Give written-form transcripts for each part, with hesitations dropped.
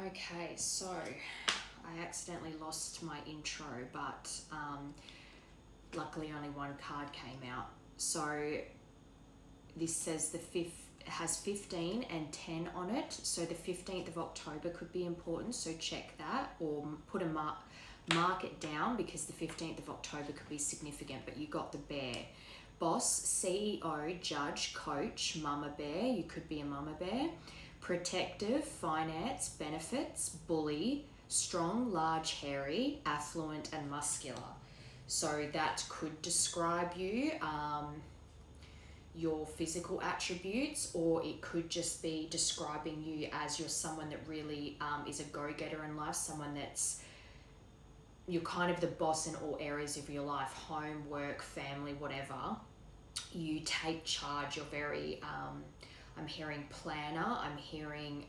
Okay, so I accidentally lost my intro, but luckily only one card came out. So this says the fifth has 15 and 10 on it. So the 15th of October could be important. So check that, or put a mark it down, because the 15th of October could be significant. But you got the bear. Boss, CEO, judge, coach, mama bear. You could be a mama bear. Protective, finance, benefits, bully, strong, large, hairy, affluent, and muscular. So that could describe you, your physical attributes, or it could just be describing you as you're someone that really is a go-getter in life, someone that's, you're kind of the boss in all areas of your life, home, work, family, whatever. You take charge, you're very, I'm hearing planner, I'm hearing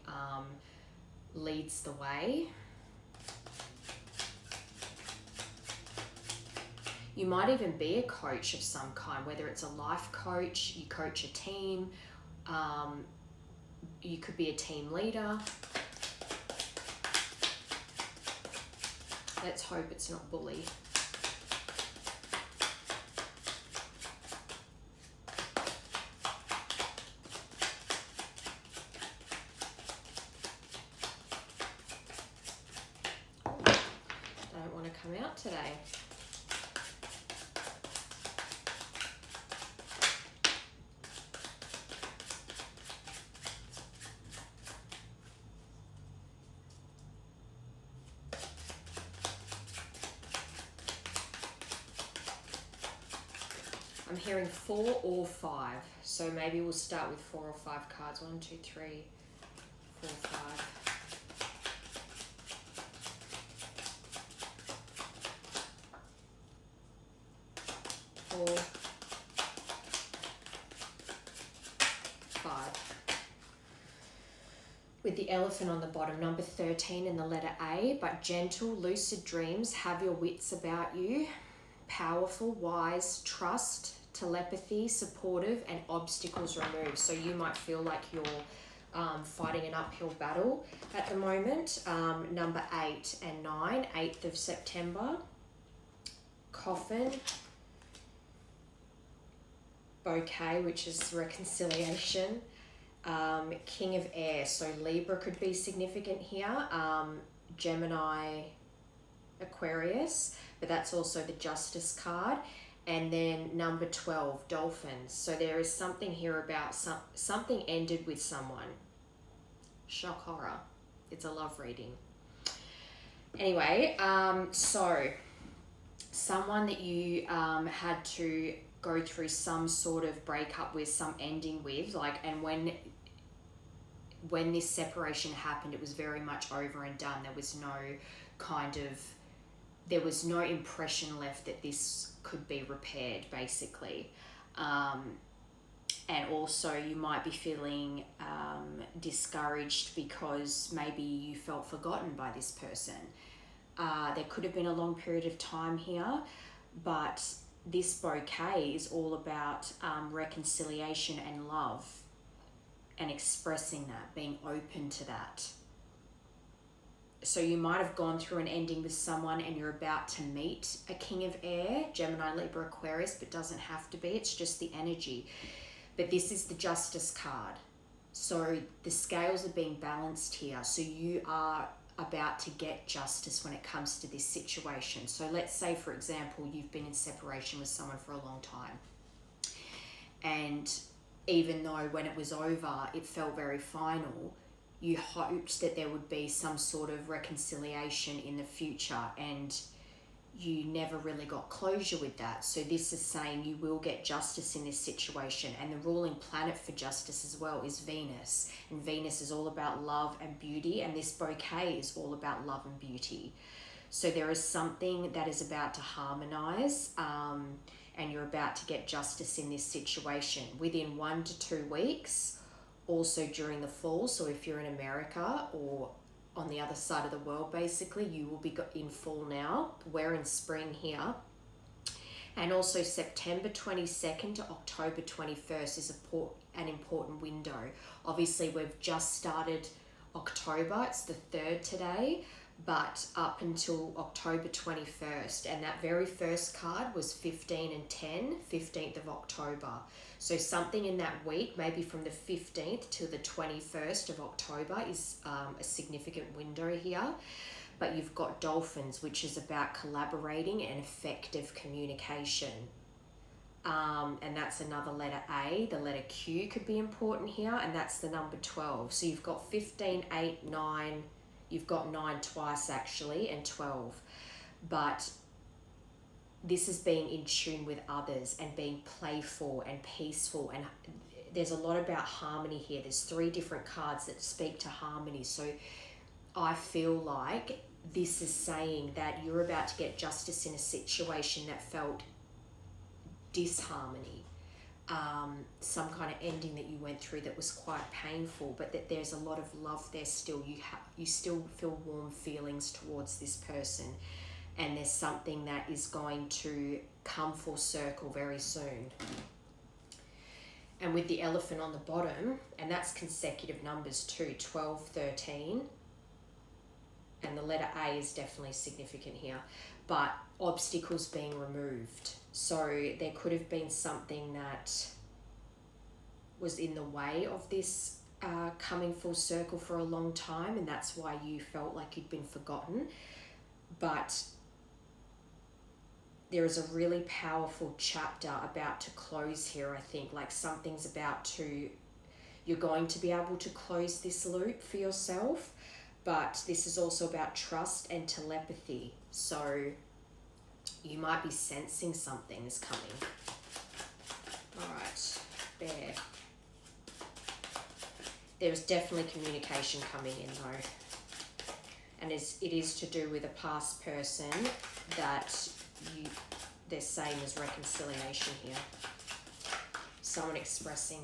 leads the way. You might even be a coach of some kind, whether it's a life coach, you coach a team, you could be a team leader. Let's hope it's not bully. Don't want to come out today. I'm hearing 4 or 5, so maybe we'll start with 4 or 5 cards. 1, 2, 3, 4, 5. Four, 5. With the elephant on the bottom, number 13 in the letter A, but gentle, lucid dreams, have your wits about you, powerful, wise, trust, telepathy, supportive, and obstacles removed. So you might feel like you're fighting an uphill battle at the moment. Number 8 and 9, 8th of September, coffin, bouquet, which is reconciliation, King of Air, so Libra could be significant here, Gemini, Aquarius, but that's also the Justice card. And then number 12, Dolphins. So there is something here about something ended with someone. Shock horror. It's a love reading. Anyway, so someone that you had to go through some sort of breakup with, some ending with, like, and when this separation happened, it was very much over and done. There was no impression left that this could be repaired, basically. And also you might be feeling discouraged because maybe you felt forgotten by this person. There could have been a long period of time here, but this bouquet is all about reconciliation and love, and expressing that, being open to that. So you might have gone through an ending with someone and you're about to meet a King of Air, Gemini, Libra, Aquarius, but doesn't have to be, it's just the energy. But this is the Justice card. So the scales are being balanced here. So you are about to get justice when it comes to this situation. So let's say, for example, you've been in separation with someone for a long time. And even though when it was over, it felt very final, you hoped that there would be some sort of reconciliation in the future, and you never really got closure with that. So this is saying you will get justice in this situation. And the ruling planet for justice as well is Venus. And Venus is all about love and beauty, and this bouquet is all about love and beauty. So there is something that is about to harmonize, and you're about to get justice in this situation within 1 to 2 weeks. Also during the fall, so if you're in America or on the other side of the world, basically, you will be in fall now. We're in spring here. And also September 22nd to October 21st is an important window. Obviously, we've just started October. It's the 3rd today, but up until October 21st. And that very first card was 15 and 10, 15th of October. So something in that week, maybe from the 15th to the 21st of October, is a significant window here. But you've got Dolphins, which is about collaborating and effective communication. And that's another letter A. The letter Q could be important here, and that's the number 12. So you've got 15, 8, 9. You've got 9 twice actually, and 12. But this is being in tune with others and being playful and peaceful. And there's a lot about harmony here. There's 3 different cards that speak to harmony. So I feel like this is saying that you're about to get justice in a situation that felt disharmony, some kind of ending that you went through that was quite painful, but that there's a lot of love there still. You still feel warm feelings towards this person, and there's something that is going to come full circle very soon. And with the elephant on the bottom, and that's consecutive numbers too, 12, 13, and the letter A is definitely significant here, but obstacles being removed. So there could have been something that was in the way of this coming full circle for a long time, and that's why you felt like you'd been forgotten. But there is a really powerful chapter about to close here, I think. Like something's about to, you're going to be able to close this loop for yourself, but this is also about trust and telepathy. So you might be sensing something is coming. All right, there. There's definitely communication coming in though. And it is to do with a past person that they're saying there's reconciliation here. Someone expressing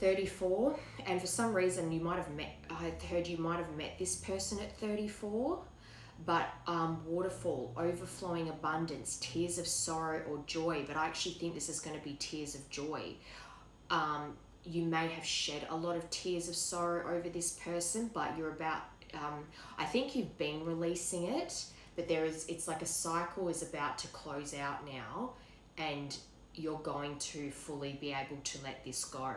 34, and for some reason I heard you might have met this person at 34, but waterfall, overflowing abundance, tears of sorrow or joy, but I actually think this is going to be tears of joy. You may have shed a lot of tears of sorrow over this person, but you're about, I think you've been releasing it, but it's like a cycle is about to close out now, and you're going to fully be able to let this go.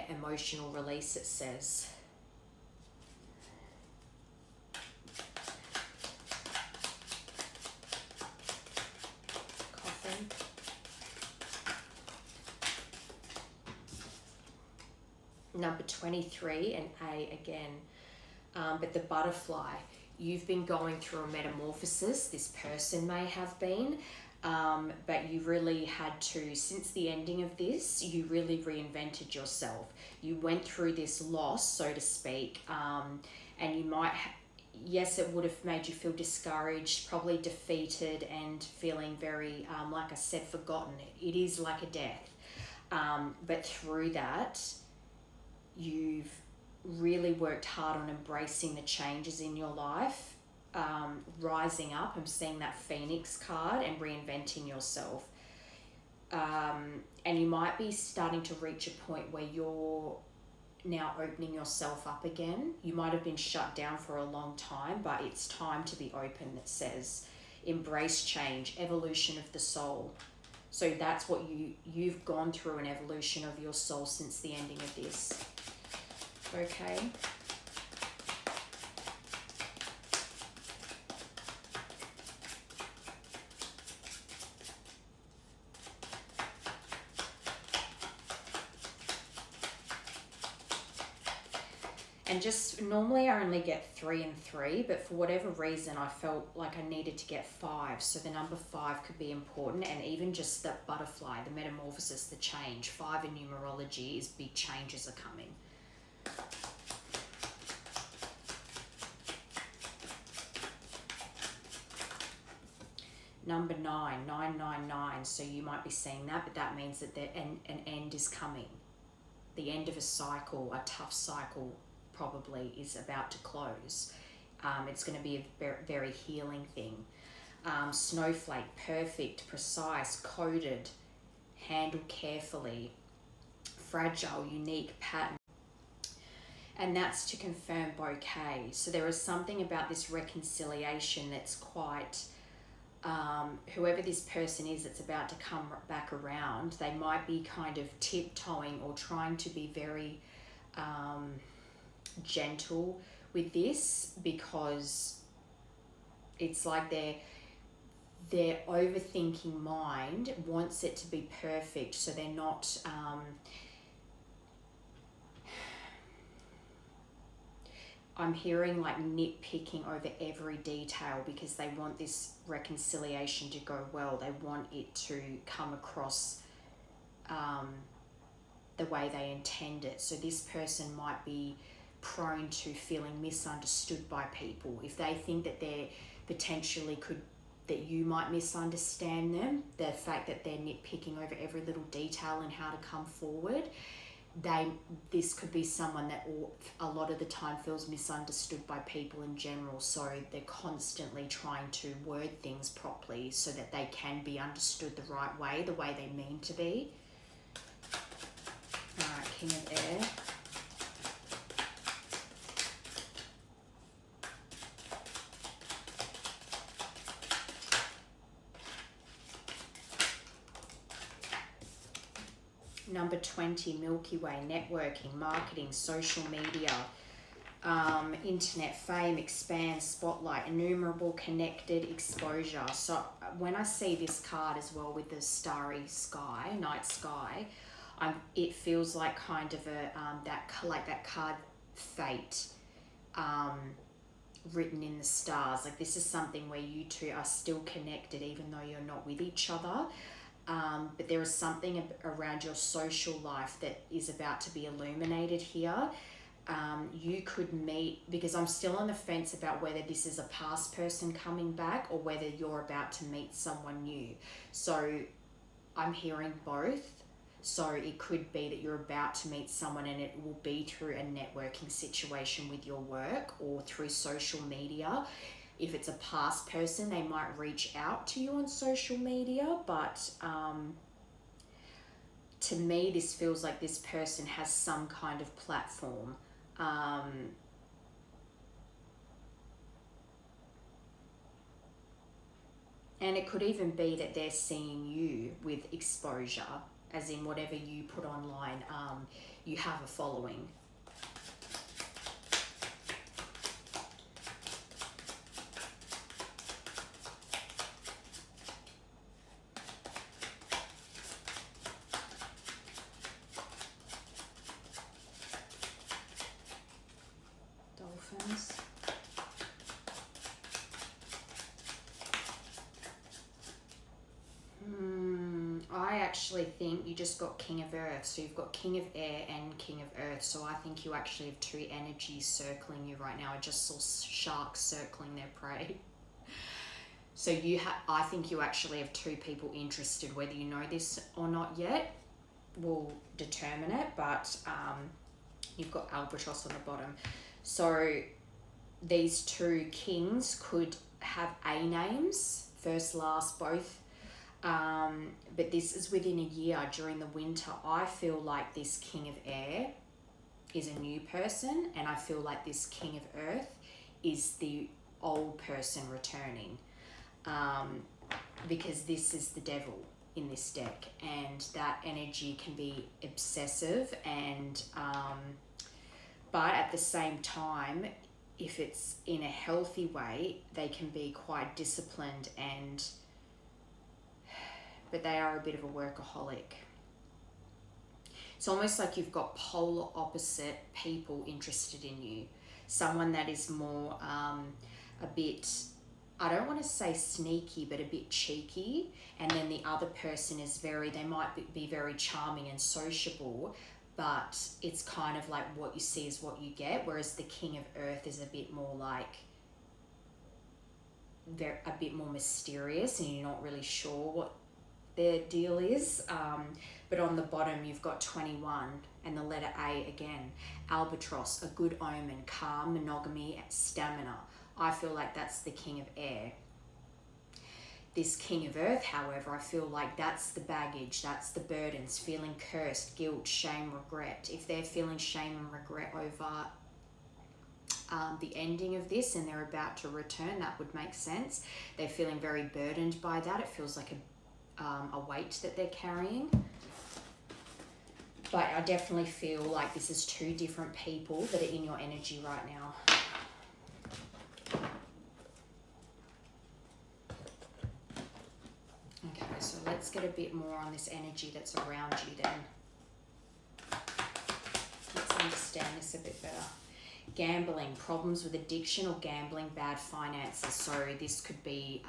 Emotional release, it says. Coffin. Number 23 and A again. But the butterfly, you've been going through a metamorphosis. This person may have been. But you really had to, since the ending of this, you really reinvented yourself. You went through this loss, so to speak, and you might, yes, it would have made you feel discouraged, probably defeated, and feeling very, like I said, forgotten. It is like a death. But through that, you've really worked hard on embracing the changes in your life. Rising up, I'm seeing that Phoenix card, and reinventing yourself. And you might be starting to reach a point where you're now opening yourself up again. You might have been shut down for a long time, but it's time to be open, it says. Embrace change, evolution of the soul. So that's what you've gone through, an evolution of your soul since the ending of this. Okay. And just normally I only get 3 and 3, but for whatever reason I felt like I needed to get 5. So the number 5 could be important, and even just that butterfly, the metamorphosis, the change. 5 in numerology is big changes are coming. Number 9, 999. So you might be seeing that, but that means that an end is coming. The end of a cycle, a tough cycle, probably is about to close. It's going to be a very healing thing. Snowflake, perfect, precise, coded, handled carefully. fragile, unique pattern. And that's to confirm bouquet. So there is something about this reconciliation that's quite, whoever this person is that's about to come back around, they might be kind of tiptoeing or trying to be very gentle with this, because it's like their overthinking mind wants it to be perfect, so they're not I'm hearing like nitpicking over every detail because they want this reconciliation to go well. They want it to come across the way they intend it. So this person might be prone to feeling misunderstood by people. If they think that they're potentially that you might misunderstand them, the fact that they're nitpicking over every little detail and how to come forward, this could be someone that a lot of the time feels misunderstood by people in general, so they're constantly trying to word things properly so that they can be understood the right way, the way they mean to be. Alright, King of Air. Number 20, Milky Way, networking, marketing, social media, internet fame, expand, spotlight, innumerable, connected, exposure. So when I see this card as well with the starry sky, night sky, it feels like kind of a that card fate written in the stars. Like this is something where you two are still connected even though you're not with each other. But there is something around your social life that is about to be illuminated here. You could meet, because I'm still on the fence about whether this is a past person coming back or whether you're about to meet someone new. So I'm hearing both. So it could be that you're about to meet someone and it will be through a networking situation with your work or through social media. If it's a past person, they might reach out to you on social media, but to me, this feels like this person has some kind of platform. And it could even be that they're seeing you with exposure, as in whatever you put online, you have a following. Dolphins. I actually think you just got King of Earth. So you've got King of Air and King of Earth. So I think you actually have two energies circling you right now. I just saw sharks circling their prey. So I think you actually have two people interested. Whether you know this or not yet will determine it. But you've got Albatross on the bottom. So these two kings could have A names, first, last, both. But this is within a year during the winter. I feel like this King of Air is a new person, and I feel like this King of Earth is the old person returning, because this is the devil in this deck, and that energy can be obsessive and but at the same time, if it's in a healthy way, they can be quite disciplined but they are a bit of a workaholic. It's almost like you've got polar opposite people interested in you. Someone that is more a bit, I don't want to say sneaky, but a bit cheeky. And then the other person is they might be very charming and sociable, but it's kind of like what you see is what you get. Whereas the King of Earth is a bit more like, they're a bit more mysterious and you're not really sure what their deal is. But on the bottom you've got 21 and the letter A again. Albatross, a good omen, calm, monogamy, stamina. I feel like that's the King of Air. This King of Earth, however, I feel like that's the baggage, that's the burdens, feeling cursed, guilt, shame, regret. If they're feeling shame and regret over the ending of this and they're about to return, that would make sense. They're feeling very burdened by that. It feels like a weight that they're carrying. But I definitely feel like this is two different people that are in your energy right now. Okay, so let's get a bit more on this energy that's around you then. Let's understand this a bit better. Gambling, problems with addiction or gambling, bad finances. So this could be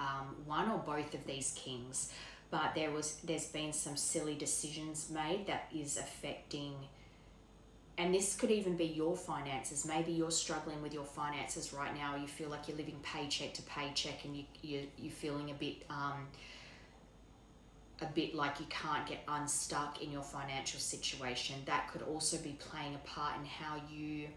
one or both of these kings. But there's been some silly decisions made that is affecting, and this could even be your finances. Maybe you're struggling with your finances right now. You feel like you're living paycheck to paycheck, and you're feeling a bit like you can't get unstuck in your financial situation. That could also be playing a part in how you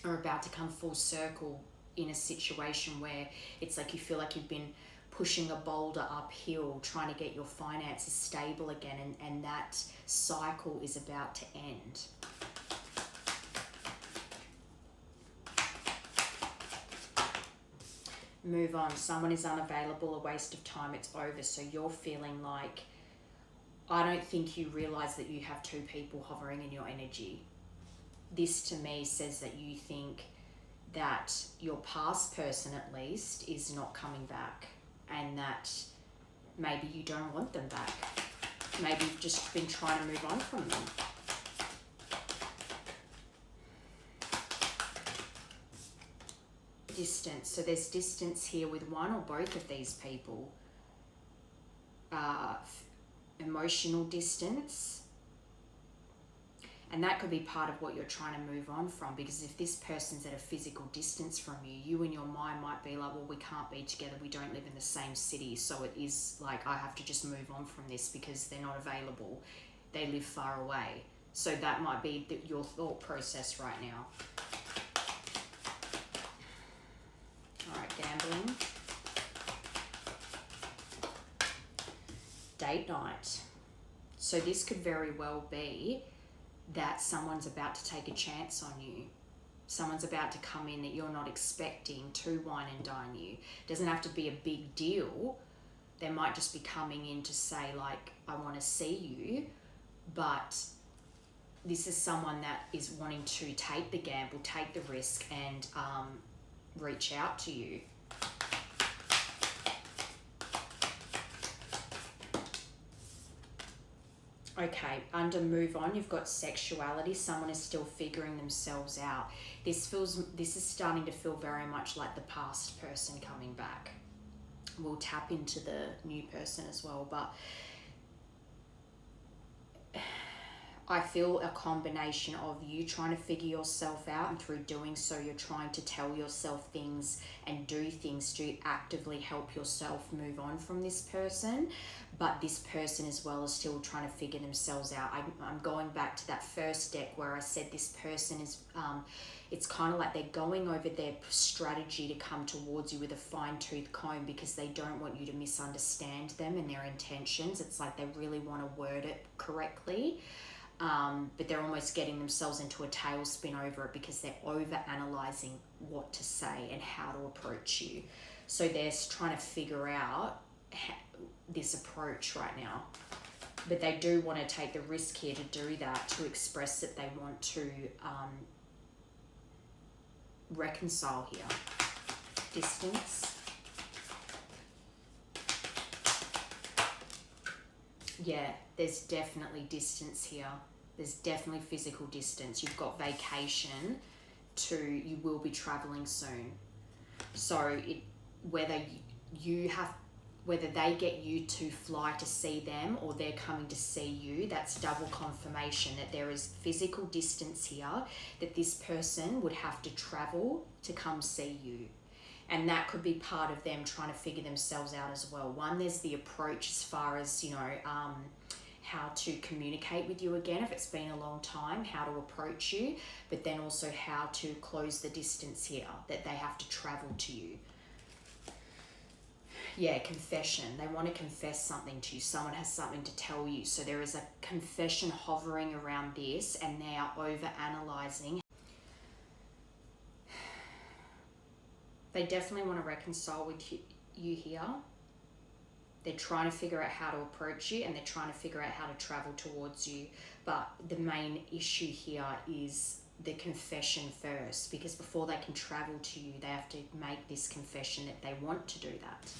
are about to come full circle in a situation where it's like you feel like you've been pushing a boulder uphill, trying to get your finances stable again, and that cycle is about to end. Move on. Someone is unavailable, a waste of time, it's over. So you're feeling like, I don't think you realize that you have two people hovering in your energy. This to me says that you think that your past person at least is not coming back, and that maybe you don't want them back. Maybe you've just been trying to move on from them. Distance. So there's distance here with one or both of these people. Emotional distance. And that could be part of what you're trying to move on from, because if this person's at a physical distance from you, you in your mind might be like, well, we can't be together, we don't live in the same city, so it is like I have to just move on from this because they're not available, they live far away. So that might be your thought process right now. All right, gambling. Date night. So this could very well be that someone's about to take a chance on you. Someone's about to come in that you're not expecting to wine and dine you. It doesn't have to be a big deal. They might just be coming in to say, like, I want to see you. But this is someone that is wanting to take the gamble, take the risk, and reach out to you. Okay, under move on, you've got sexuality. Someone is still figuring themselves out. This is starting to feel very much like the past person coming back. We'll tap into the new person as well, but I feel a combination of you trying to figure yourself out, and through doing so, you're trying to tell yourself things and do things to actively help yourself move on from this person. But this person as well is still trying to figure themselves out. I'm going back to that first deck where I said this person is, it's kind of like they're going over their strategy to come towards you with a fine-tooth comb because they don't want you to misunderstand them and their intentions. It's like they really want to word it correctly. But they're almost getting themselves into a tailspin over it because they're over-analyzing what to say and how to approach you. So they're trying to figure out this approach right now. But they do want to take the risk here to do that, to express that they want to reconcile here. Distance. Yeah, there's definitely distance here. There's definitely physical distance. You've got vacation you will be traveling soon. So whether they get you to fly to see them or they're coming to see you, that's double confirmation that there is physical distance here, that this person would have to travel to come see you. And that could be part of them trying to figure themselves out as well. One, there's the approach as far as, how to communicate with you again if it's been a long time, how to approach you, but then also how to close the distance here, that they have to travel to you. Yeah, confession. They want to confess something to you. Someone has something to tell you. So there is a confession hovering around this, and they are over analyzing. They definitely want to reconcile with you here. They're trying to figure out how to approach you, and they're trying to figure out how to travel towards you. But the main issue here is the confession first, because before they can travel to you, they have to make this confession that they want to do that.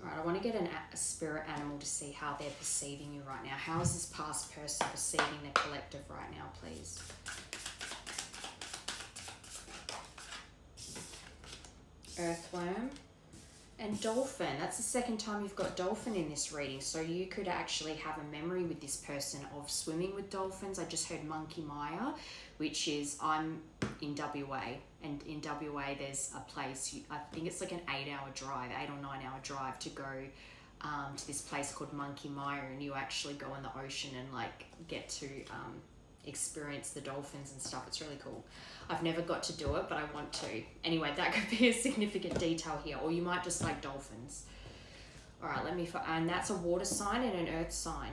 Alright, I want to get a spirit animal to see how they're perceiving you right now. How is this past person perceiving the collective right now, please? Earthworm and dolphin. That's the second time you've got dolphin in this reading. So you could actually have a memory with this person of swimming with dolphins. I just heard Monkey Mia, which is, I'm in WA, and in WA there's a place, I think it's like an 8 or 9 hour drive to go to this place called Monkey Mia, and you actually go in the ocean and like get to experience the dolphins and stuff. It's really cool. I've never got to do it, but I want to. Anyway, that could be a significant detail here, or you might just like dolphins. All right, and that's a water sign and an earth sign.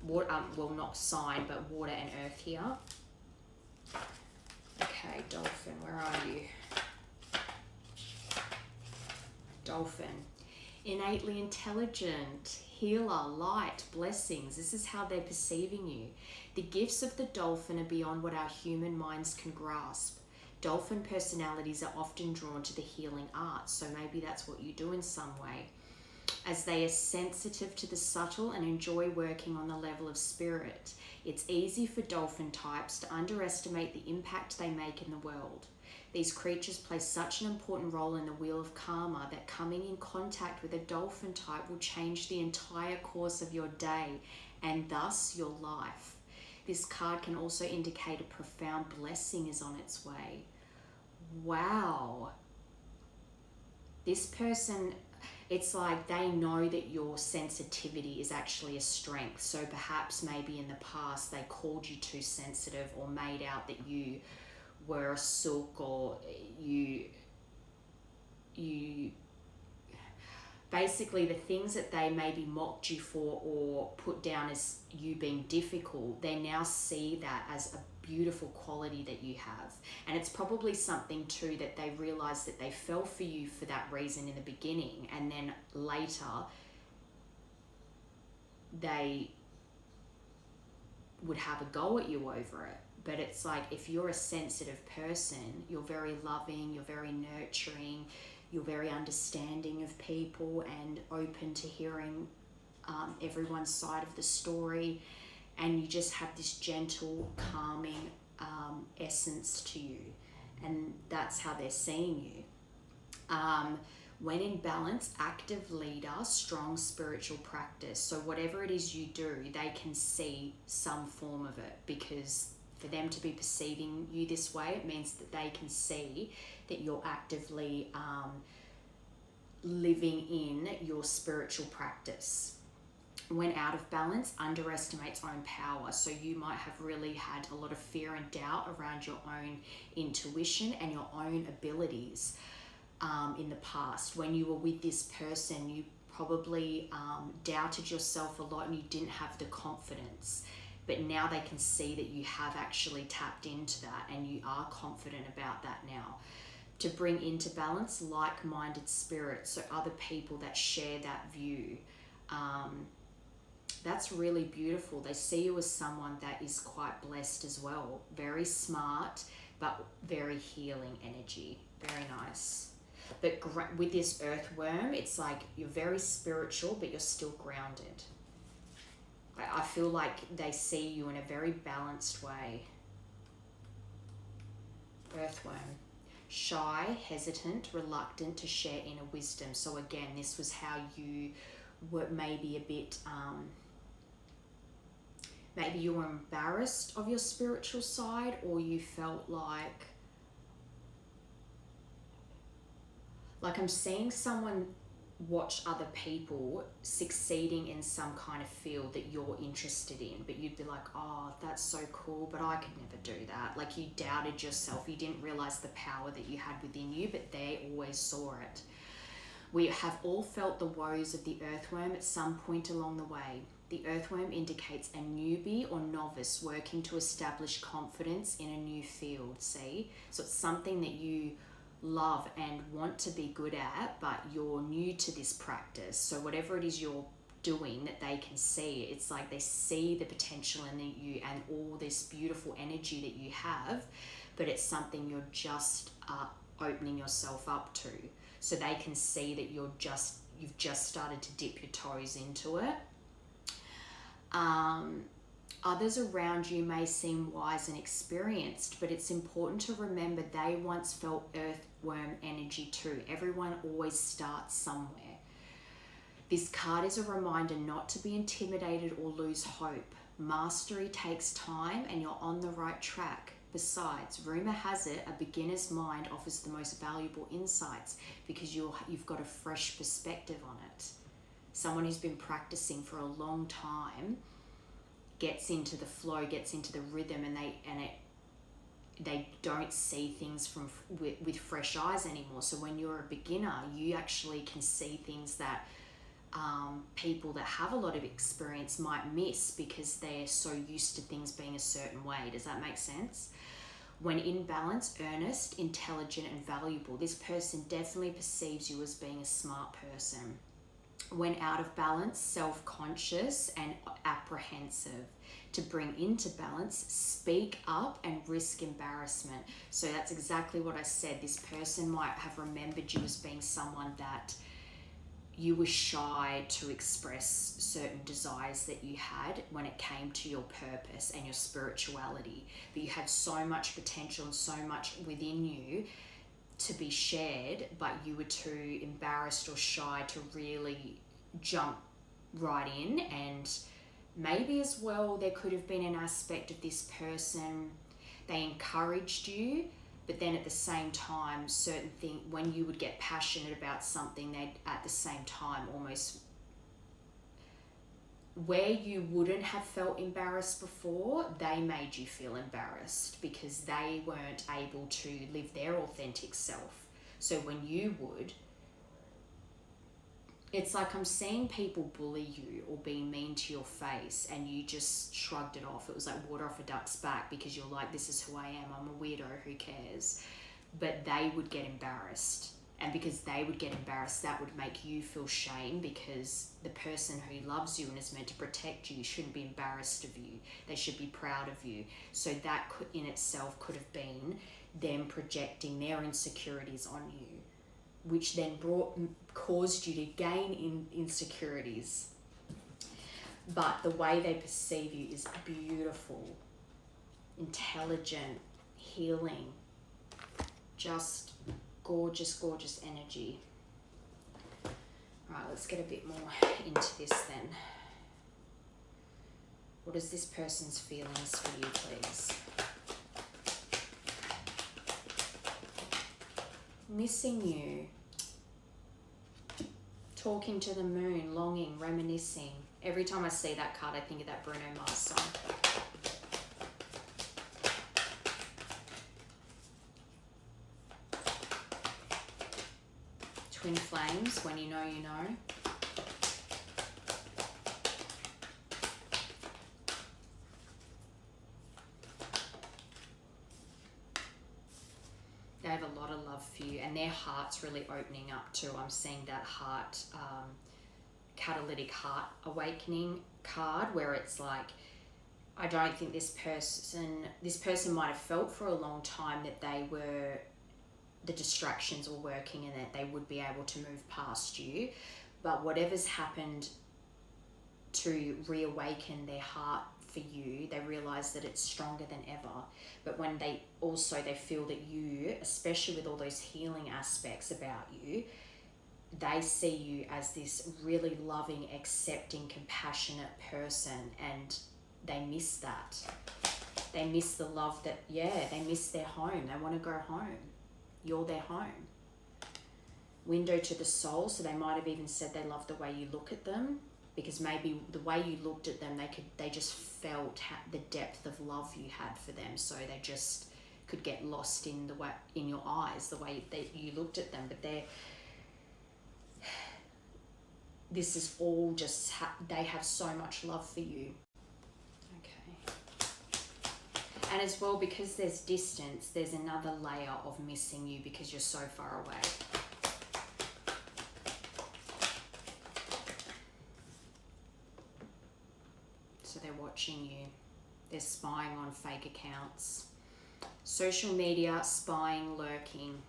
Water, well, not sign, but water and earth here. Okay, dolphin, where are you? Dolphin. Innately intelligent, healer, light, blessings. This is how they're perceiving you. The gifts of the dolphin are beyond what our human minds can grasp. Dolphin personalities are often drawn to the healing arts, so maybe that's what you do in some way, as they are sensitive to the subtle and enjoy working on the level of spirit. It's easy for dolphin types to underestimate the impact they make in the world. These creatures play such an important role in the wheel of karma that coming in contact with a dolphin type will change the entire course of your day and thus your life. This card can also indicate a profound blessing is on its way. Wow. This person, it's like they know that your sensitivity is actually a strength. So perhaps maybe in the past they called you too sensitive, or made out that you were a silk, or you basically the things that they maybe mocked you for or put down as you being difficult, they now see that as a beautiful quality that you have. And it's probably something too that they realize that they fell for you for that reason in the beginning, and then later they would have a go at you over it. But it's like, if you're a sensitive person, you're very loving, you're very nurturing, you're very understanding of people and open to hearing everyone's side of the story, and you just have this gentle, calming essence to you, and that's how they're seeing you. When in balance, active leader, strong spiritual practice. So whatever it is you do, they can see some form of it, because for them to be perceiving you this way, it means that they can see that you're actively living in your spiritual practice. When out of balance, underestimates own power. So you might have really had a lot of fear and doubt around your own intuition and your own abilities in the past. When you were with this person, you probably doubted yourself a lot and you didn't have the confidence. But now they can see that you have actually tapped into that and you are confident about that now. To bring into balance like-minded spirits, so other people that share that view. That's really beautiful. They see you as someone that is quite blessed as well. Very smart, but very healing energy. Very nice. But with this earthworm, it's like you're very spiritual, but you're still grounded. I feel like they see you in a very balanced way. Earthworm. Shy, hesitant, reluctant to share inner wisdom. So again, this was how you were maybe a bit, maybe you were embarrassed of your spiritual side, or you felt like I'm seeing someone watch other people succeeding in some kind of field that you're interested in, but you'd be like, oh, that's so cool, but I could never do that. Like, you doubted yourself. You didn't realize the power that you had within you, but they always saw it. We have all felt the woes of the earthworm at some point along the way. The earthworm indicates a newbie or novice working to establish confidence in a new field, see? So it's something that you love and want to be good at, but you're new to this practice. So whatever it is you're doing that they can see, it's like they see the potential in you and all this beautiful energy that you have, but it's something you're just opening yourself up to. So they can see that you've just started to dip your toes into it. Others around you may seem wise and experienced, but it's important to remember they once felt earthworm energy too. Everyone always starts somewhere. This card is a reminder not to be intimidated or lose hope. Mastery takes time and you're on the right track. Besides, rumor has it, a beginner's mind offers the most valuable insights because you've got a fresh perspective on it. Someone who's been practicing for a long time gets into the flow, gets into the rhythm, and they don't see things with fresh eyes anymore. So when you're a beginner, you actually can see things that people that have a lot of experience might miss because they're so used to things being a certain way. Does that make sense? When in balance, earnest, intelligent, and valuable, this person definitely perceives you as being a smart person. When out of balance, self-conscious and apprehensive. To bring into balance, speak up and risk embarrassment. So that's exactly what I said. This person might have remembered you as being someone that you were shy to express certain desires that you had when it came to your purpose and your spirituality. But you had so much potential and so much within you to be shared, but you were too embarrassed or shy to really jump right in. And maybe as well, there could have been an aspect of this person, they encouraged you, but then at the same time, certain thing, when you would get passionate about something, they'd at the same time almost, where you wouldn't have felt embarrassed before, they made you feel embarrassed because they weren't able to live their authentic self. So when you would, it's like I'm seeing people bully you or be mean to your face and you just shrugged it off. It was like water off a duck's back because you're like, this is who I am. I'm a weirdo. Who cares? But they would get embarrassed. And because they would get embarrassed, that would make you feel shame because the person who loves you and is meant to protect you shouldn't be embarrassed of you. They should be proud of you. So that could, in itself could have been them projecting their insecurities on you, which then caused you to gain insecurities. But the way they perceive you is beautiful, intelligent, healing, just gorgeous, gorgeous energy. All right, let's get a bit more into this then. What is this person's feelings for you, please? Missing you. Talking to the moon, longing, reminiscing. Every time I see that card, I think of that Bruno Mars song. Twin flames, when you know, you know. They have a lot of love for you and their heart's really opening up too. I'm seeing that heart, catalytic heart awakening card where it's like, I don't think this person might have felt for a long time that the distractions were working and that they would be able to move past you. But whatever's happened to reawaken their heart for you, they realize that it's stronger than ever. But when they feel that you, especially with all those healing aspects about you, they see you as this really loving, accepting, compassionate person, and they miss that. They miss the love that, they miss their home. They want to go home. You're their home. window to the soul. So they might have even said they love the way you look at them, because maybe the way you looked at them, they just felt the depth of love you had for them. So they just could get lost in the way, in your eyes, the way that you looked at them. But this is all just they have so much love for you. Okay. And as well, because there's distance, there's another layer of missing you because you're so far away. So they're watching you. They're spying on fake accounts. Social media, spying, lurking.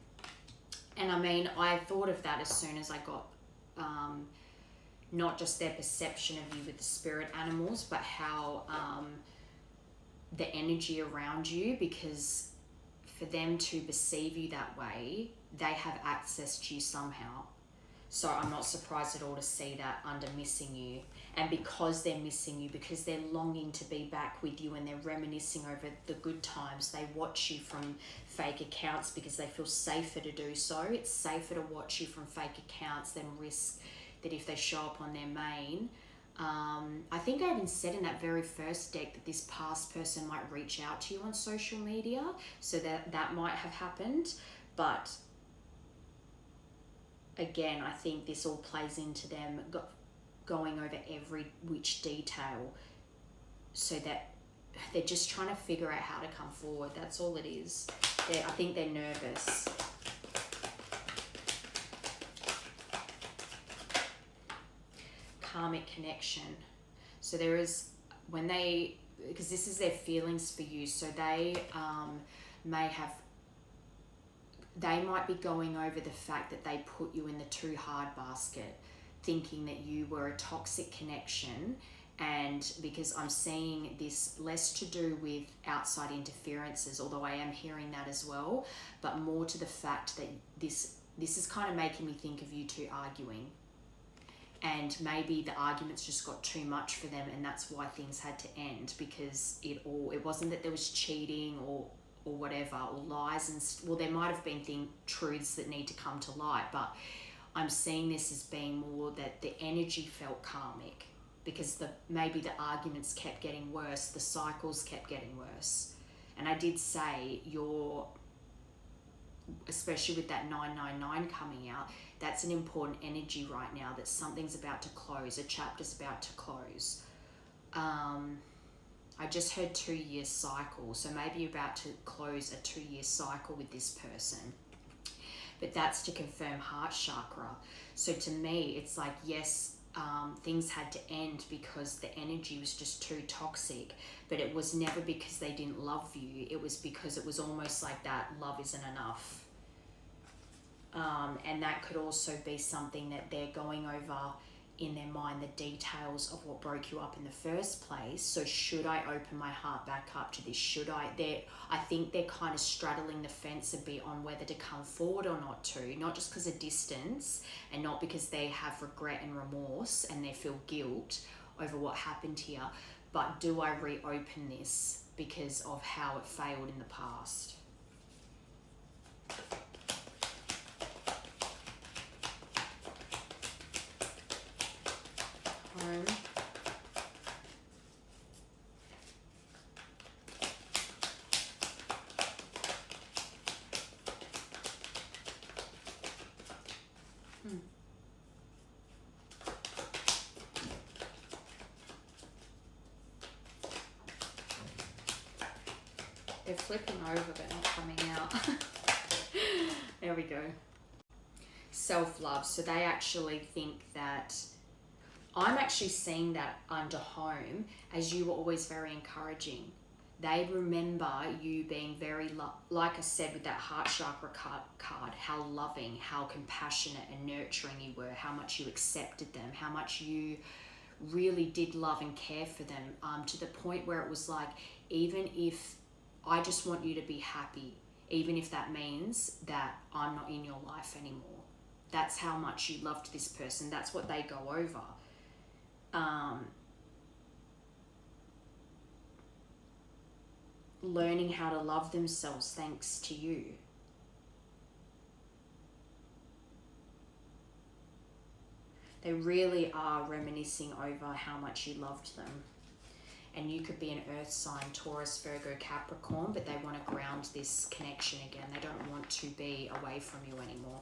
And I mean, I thought of that as soon as I got not just their perception of you with the spirit animals, but how the energy around you, because for them to perceive you that way, they have access to you somehow. So I'm not surprised at all to see that under missing you. And because they're missing you, because they're longing to be back with you and they're reminiscing over the good times, they watch you from fake accounts because they feel safer to do so. It's safer to watch you from fake accounts than risk that if they show up on their main. I think I even said in that very first deck that this past person might reach out to you on social media, so that might have happened. But again, I think this all plays into them going over every which detail, so that they're just trying to figure out how to come forward. That's all it is. I think they're nervous. Karmic connection. So there is, when they, because this is their feelings for you, so they might be going over the fact that they put you in the too hard basket, thinking that you were a toxic connection. And because I'm seeing this less to do with outside interferences, although I am hearing that as well, but more to the fact that this is kind of making me think of you two arguing. And maybe the arguments just got too much for them, and that's why things had to end, because it wasn't that there was cheating or whatever, or lies, and well, there might have been truths that need to come to light, but I'm seeing this as being more that the energy felt karmic, because maybe the arguments kept getting worse, the cycles kept getting worse. And I did say especially with that 999 coming out, that's an important energy right now, that something's about to close, a chapter's about to close. I just heard 2-year cycle, so maybe you're about to close a 2-year cycle with this person. But that's to confirm heart chakra. So to me, it's like, yes, things had to end because the energy was just too toxic, but it was never because they didn't love you. It was because it was almost like that love isn't enough. And that could also be something that they're going over in their mind, the details of what broke you up in the first place. So should I open my heart back up to this? I think they're kind of straddling the fence a bit on whether to come forward or not to, not just because of distance, and not because they have regret and remorse and they feel guilt over what happened here, but do I reopen this because of how it failed in the past? Home. They're flipping over but not coming out. There we go. Self-love. So they actually think that, I'm actually seeing that under home as you were always very encouraging. They remember you being very, like I said with that heart chakra card, how loving, how compassionate and nurturing you were, how much you accepted them, how much you really did love and care for them, to the point where it was like, even if I just want you to be happy, even if that means that I'm not in your life anymore. That's how much you loved this person. That's what they go over. Learning how to love themselves thanks to you. They really are reminiscing over how much you loved them. And you could be an earth sign, Taurus, Virgo, Capricorn, but they want to ground this connection again. They don't want to be away from you anymore.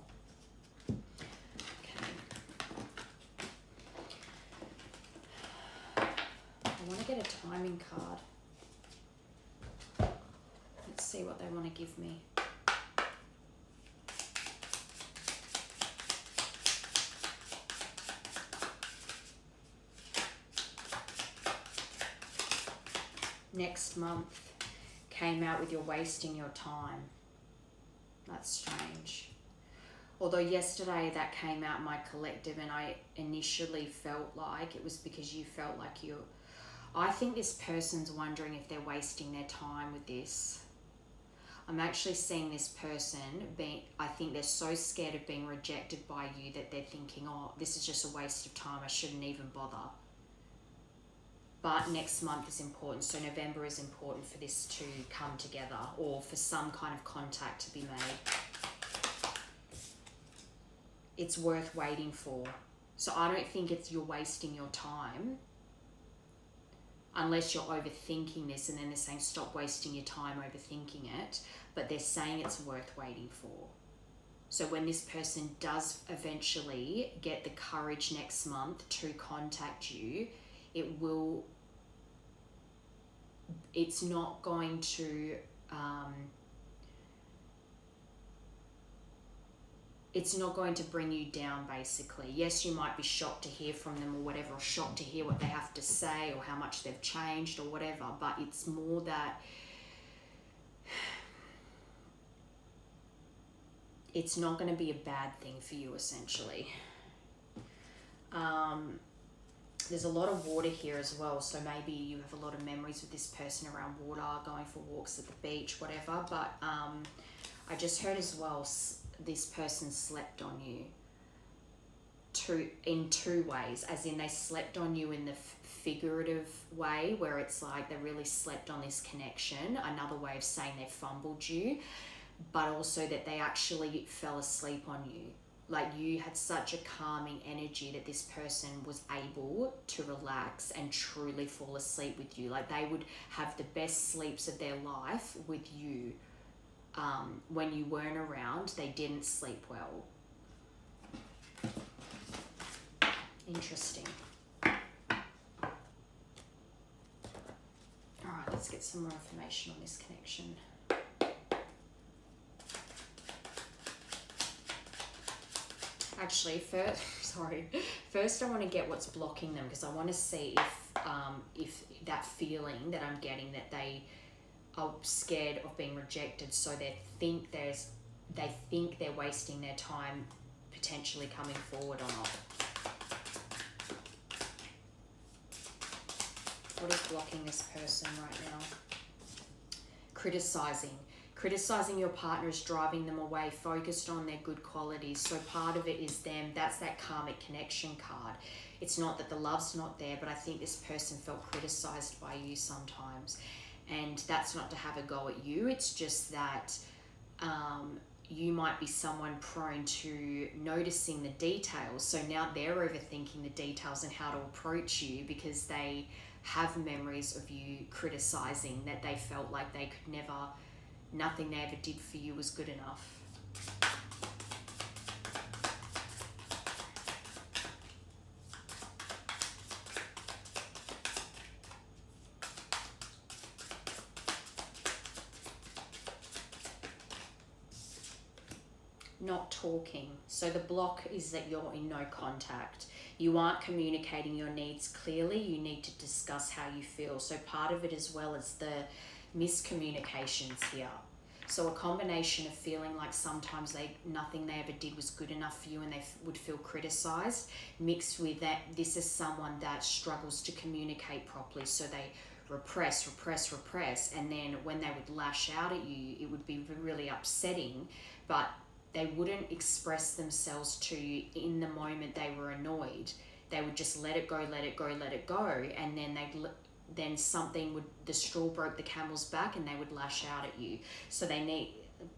Okay. I want to get a timing card. Let's see what they want to give me. Next month came out with you're wasting your time. That's strange. Although yesterday that came out my collective, and I initially felt like it was because you felt like I think this person's wondering if they're wasting their time with this. I'm actually seeing this person I think they're so scared of being rejected by you that they're thinking, oh, this is just a waste of time, I shouldn't even bother. But next month is important, so November is important for this to come together, or for some kind of contact to be made. It's worth waiting for. So I don't think you're wasting your time, unless you're overthinking this, and then they're saying stop wasting your time overthinking it, but they're saying it's worth waiting for. So when this person does eventually get the courage next month to contact you, it's not going to bring you down, basically. Yes, you might be shocked to hear from them or whatever, or shocked to hear what they have to say or how much they've changed or whatever, but it's more that it's not going to be a bad thing for you, essentially. There's a lot of water here as well, so maybe you have a lot of memories with this person around water, going for walks at the beach, whatever, but I just heard as well this person slept on you in two ways, as in they slept on you in the figurative way, where it's like they really slept on this connection, another way of saying they fumbled you, but also that they actually fell asleep on you. Like, you had such a calming energy that this person was able to relax and truly fall asleep with you. Like, they would have the best sleeps of their life with you. When you weren't around, they didn't sleep well. Interesting. All right, let's get some more information on this connection. Actually, first I want to get what's blocking them, because I want to see if that feeling that I'm getting, that they are scared of being rejected, so they think they're wasting their time potentially coming forward or not. What is blocking this person right now? Criticizing your partner is driving them away, focused on their good qualities. So part of it is them. That's that karmic connection card. It's not that the love's not there, but I think this person felt criticized by you sometimes. And that's not to have a go at you. It's just that you might be someone prone to noticing the details. So now they're overthinking the details and how to approach you, because they have memories of you criticizing, that they felt like they could never... Nothing they ever did for you was good enough. Not talking. So the block is that you're in no contact. You aren't communicating your needs clearly. You need to discuss how you feel. So part of it, as well as the miscommunications here. So a combination of feeling like sometimes nothing they ever did was good enough for you, and they would feel criticized, mixed with that this is someone that struggles to communicate properly, so they repress, and then when they would lash out at you, it would be really upsetting, but they wouldn't express themselves to you in the moment they were annoyed. They would just let it go, and then the straw broke the camel's back, and they would lash out at you. So they need,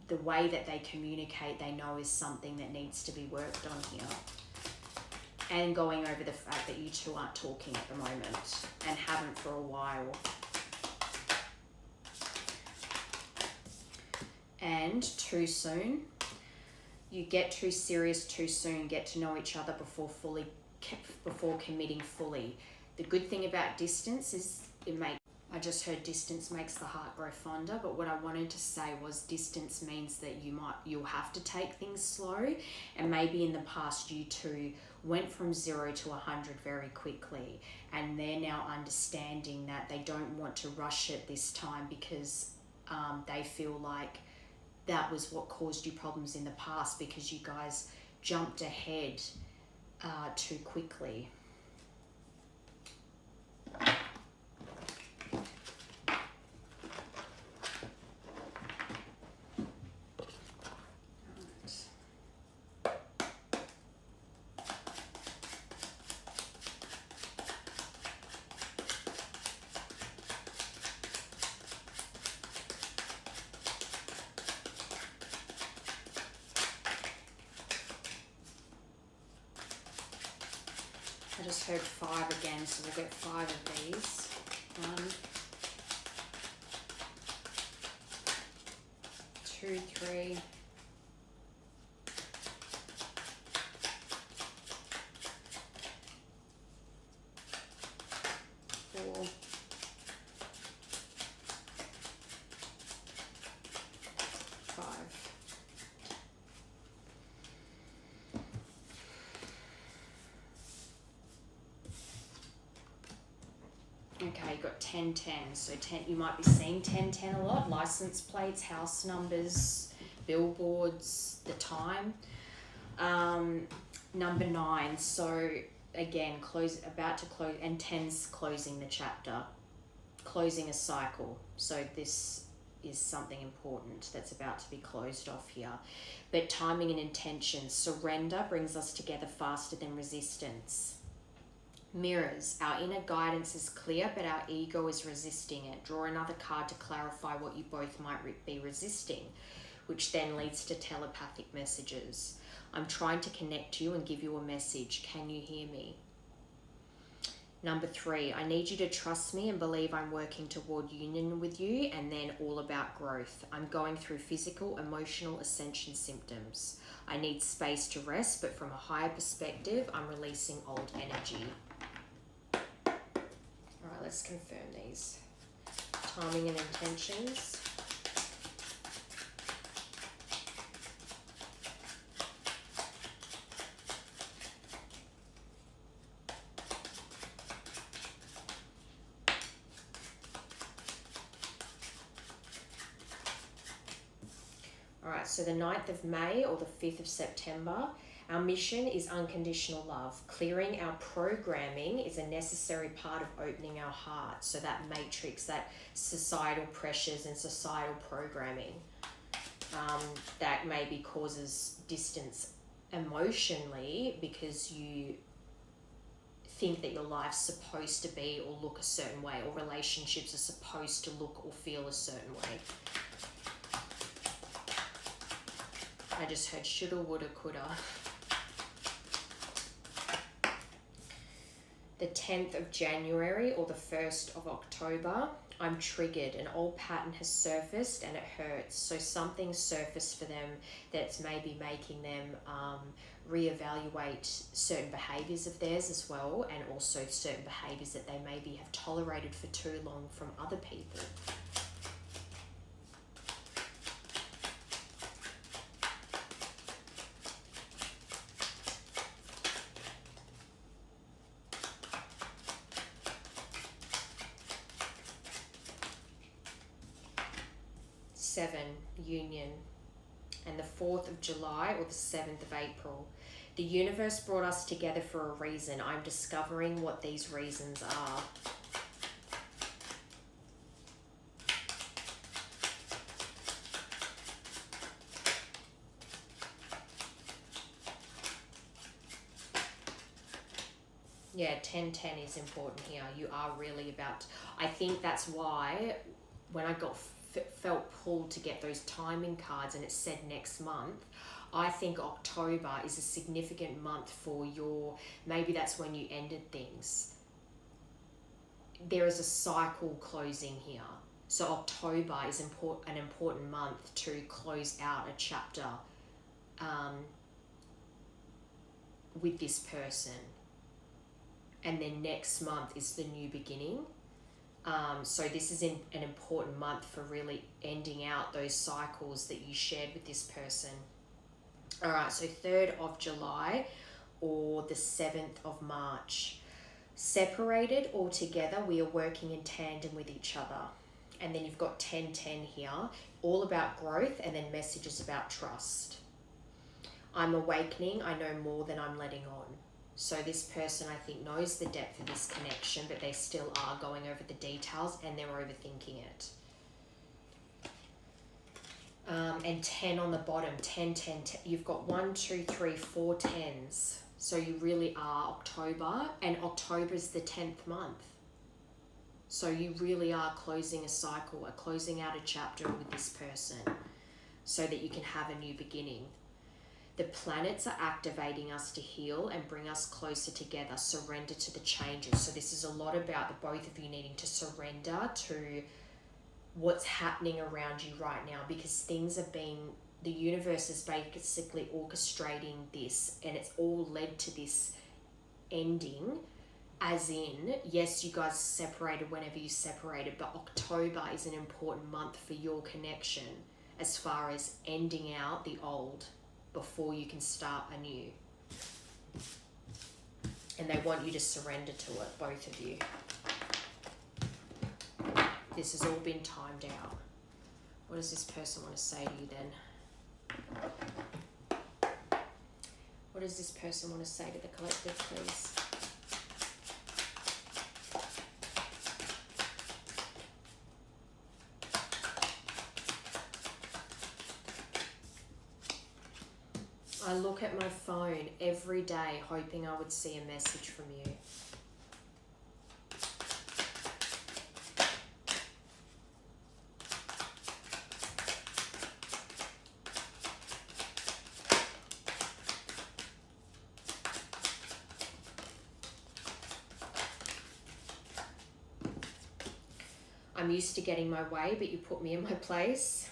the way that they communicate, they know is something that needs to be worked on here. and going over the fact that you two aren't talking at the moment and haven't for a while. And too soon. You get too serious too soon, get to know each other before committing fully. The good thing about distance is I just heard distance makes the heart grow fonder, but what I wanted to say was distance means that you'll have to take things slow, and maybe in the past you two went from 0 to 100 very quickly, and they're now understanding that they don't want to rush it this time because they feel like that was what caused you problems in the past because you guys jumped ahead too quickly. I just heard 5 again, so we'll get 5 of these. 1, 2, 3, 4, 5. Okay, you got 10, 10. So 10, you might be seeing 10, 10 a lot. License plates, house numbers, billboards, the time. Number 9. So again, about to close, and 10's closing the chapter, closing a cycle. So this is something important that's about to be closed off here. But timing and intention. Surrender brings us together faster than resistance. Mirrors, our inner guidance is clear, but our ego is resisting it. Draw another card to clarify what you both might be resisting, which then leads to telepathic messages. I'm trying to connect to you and give you a message. Can you hear me? Number 3, I need you to trust me and believe I'm working toward union with you, and then all about growth. I'm going through physical, emotional ascension symptoms. I need space to rest, but from a higher perspective, I'm releasing old energy. All right, let's confirm these. Timing and intentions. All right, so the 9th of May or the 5th of September, our mission is unconditional love. Clearing our programming is a necessary part of opening our heart. So that matrix, that societal pressures and societal programming that maybe causes distance emotionally because you think that your life's supposed to be or look a certain way, or relationships are supposed to look or feel a certain way. I just heard shoulda, woulda, coulda. The 10th of January or the 1st of October, I'm triggered. An old pattern has surfaced and it hurts. So something surfaced for them that's maybe making them reevaluate certain behaviours of theirs as well, and also certain behaviours that they maybe have tolerated for too long from other people. Union, and the 4th of July or the 7th of April. The universe brought us together for a reason. I'm discovering what these reasons are. Yeah, 10-10 is important here. You are really about... I think that's why when I got felt pulled to get those timing cards and it said next month, I think October is a significant month for your, maybe that's when you ended things. There is a cycle closing here. So October is an important month to close out a chapter with this person. And then next month is the new beginning. So this is an important month for really ending out those cycles that you shared with this person. All right, so 3rd of July or the 7th of March. Separated or together, we are working in tandem with each other. And then you've got 10-10 here, all about growth, and then messages about trust. I'm awakening, I know more than I'm letting on. So this person, I think, knows the depth of this connection, but they still are going over the details and they're overthinking it. And 10 on the bottom, 10, 10, 10. You've got 1, 2, 3, 4 tens. So you really are October, and October is the 10th month. So you really are closing a cycle, closing out a chapter with this person so that you can have a new beginning. The planets are activating us to heal and bring us closer together, surrender to the changes. So this is a lot about the both of you needing to surrender to what's happening around you right now, because things are being, the universe is basically orchestrating this, and it's all led to this ending. As in, yes, you guys separated whenever you separated, but October is an important month for your connection as far as ending out the old before you can start anew. And they want you to surrender to it, both of you. This has all been timed out. What does this person want to say to you then? What does this person want to say to the collective, please? I look at my phone every day hoping I would see a message from you. I'm used to getting my way, but you put me in my place.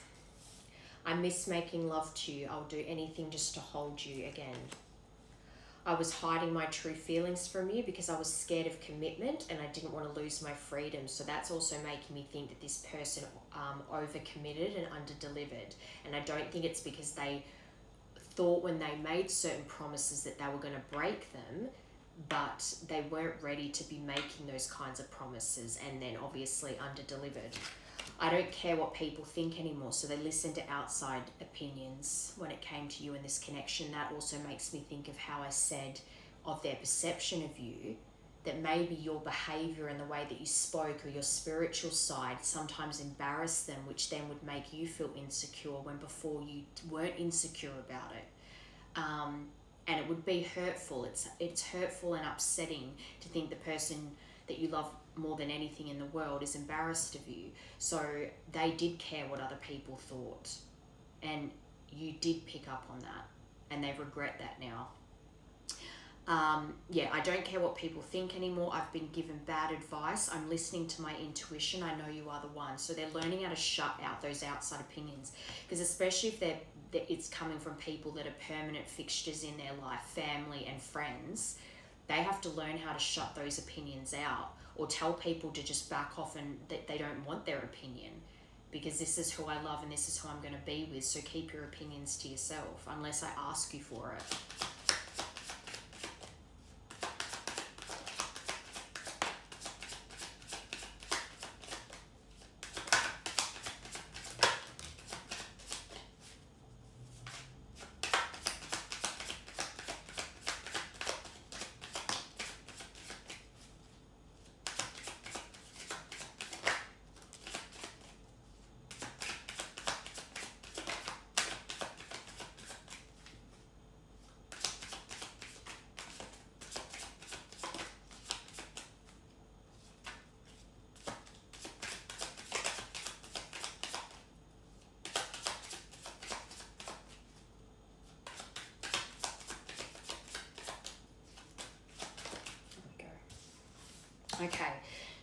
I miss making love to you. I'll do anything just to hold you again. I was hiding my true feelings from you because I was scared of commitment and I didn't want to lose my freedom. So that's also making me think that this person overcommitted and underdelivered. And I don't think it's because they thought when they made certain promises that they were going to break them, but they weren't ready to be making those kinds of promises and then obviously underdelivered. I don't care what people think anymore, so they listen to outside opinions when it came to you in this connection. That also makes me think of how I said of their perception of you, that maybe your behavior and the way that you spoke or your spiritual side sometimes embarrassed them, which then would make you feel insecure when before you weren't insecure about it. And it would be hurtful. It's hurtful and upsetting to think the person that you love more than anything in the world is embarrassed of you. So they did care what other people thought, and you did pick up on that, and they regret that now. I don't care what people think anymore. I've been given bad advice. I'm listening to my intuition. I know you are the one. So they're learning how to shut out those outside opinions, because especially if it's coming from people that are permanent fixtures in their life, family and friends, they have to learn how to shut those opinions out, or tell people to just back off and that they don't want their opinion, because this is who I love and this is who I'm going to be with. So keep your opinions to yourself unless I ask you for it. Okay,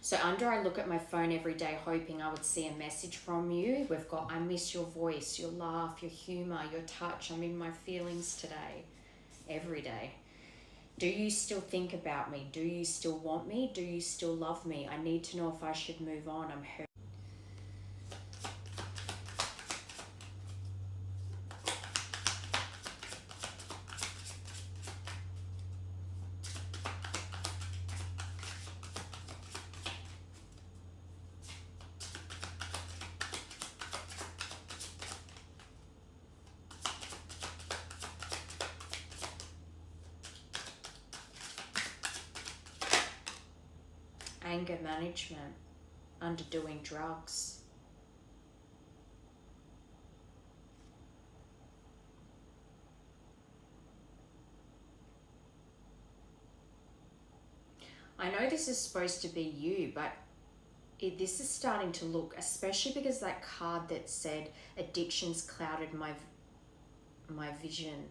so under I look at my phone every day hoping I would see a message from you, we've got I miss your voice, your laugh, your humour, your touch. I'm in my feelings today, every day. Do you still think about me? Do you still want me? Do you still love me? I need to know if I should move on. I'm hurt. Anger management, under doing drugs. I know this is supposed to be you, but this is starting to look, especially because that card that said addictions clouded my vision.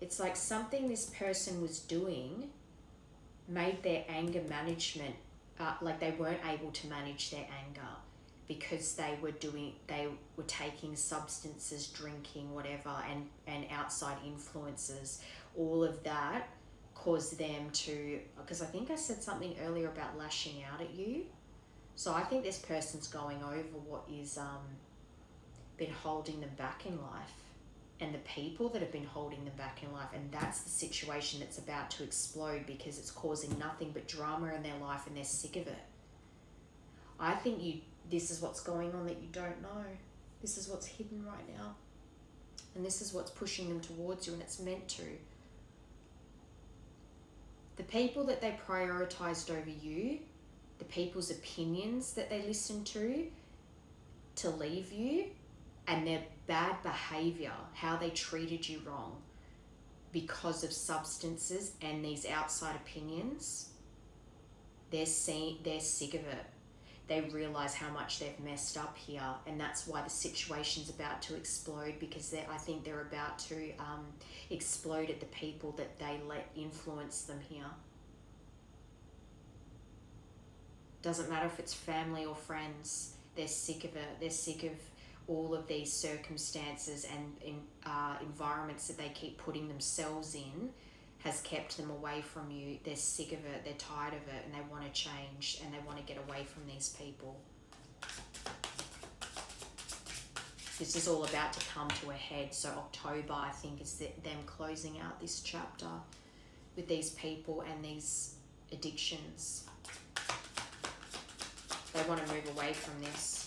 It's like something this person was doing made their anger management, like they weren't able to manage their anger because they were taking substances, drinking, whatever, and outside influences. All of that caused them to, because I think I said something earlier about lashing out at you. So I think this person's going over what is been holding them back in life, and the people that have been holding them back in life, and that's the situation that's about to explode because it's causing nothing but drama in their life and they're sick of it. I think this is what's going on that you don't know. This is what's hidden right now, and this is what's pushing them towards you, and it's meant to. The people that they prioritized over you, the people's opinions that they listened to leave you, and their bad behavior, how they treated you wrong because of substances and these outside opinions, they're sick of it. They realize how much they've messed up here, and that's why the situation's about to explode, because I think they're about to explode at the people that they let influence them here. Doesn't matter if it's family or friends, they're sick of it. They're sick of all of these circumstances and environments that they keep putting themselves in has kept them away from you. They're sick of it, they're tired of it, and they want to change, and they want to get away from these people. This is all about to come to a head. So October, I think, is them closing out this chapter with these people and these addictions. They want to move away from this.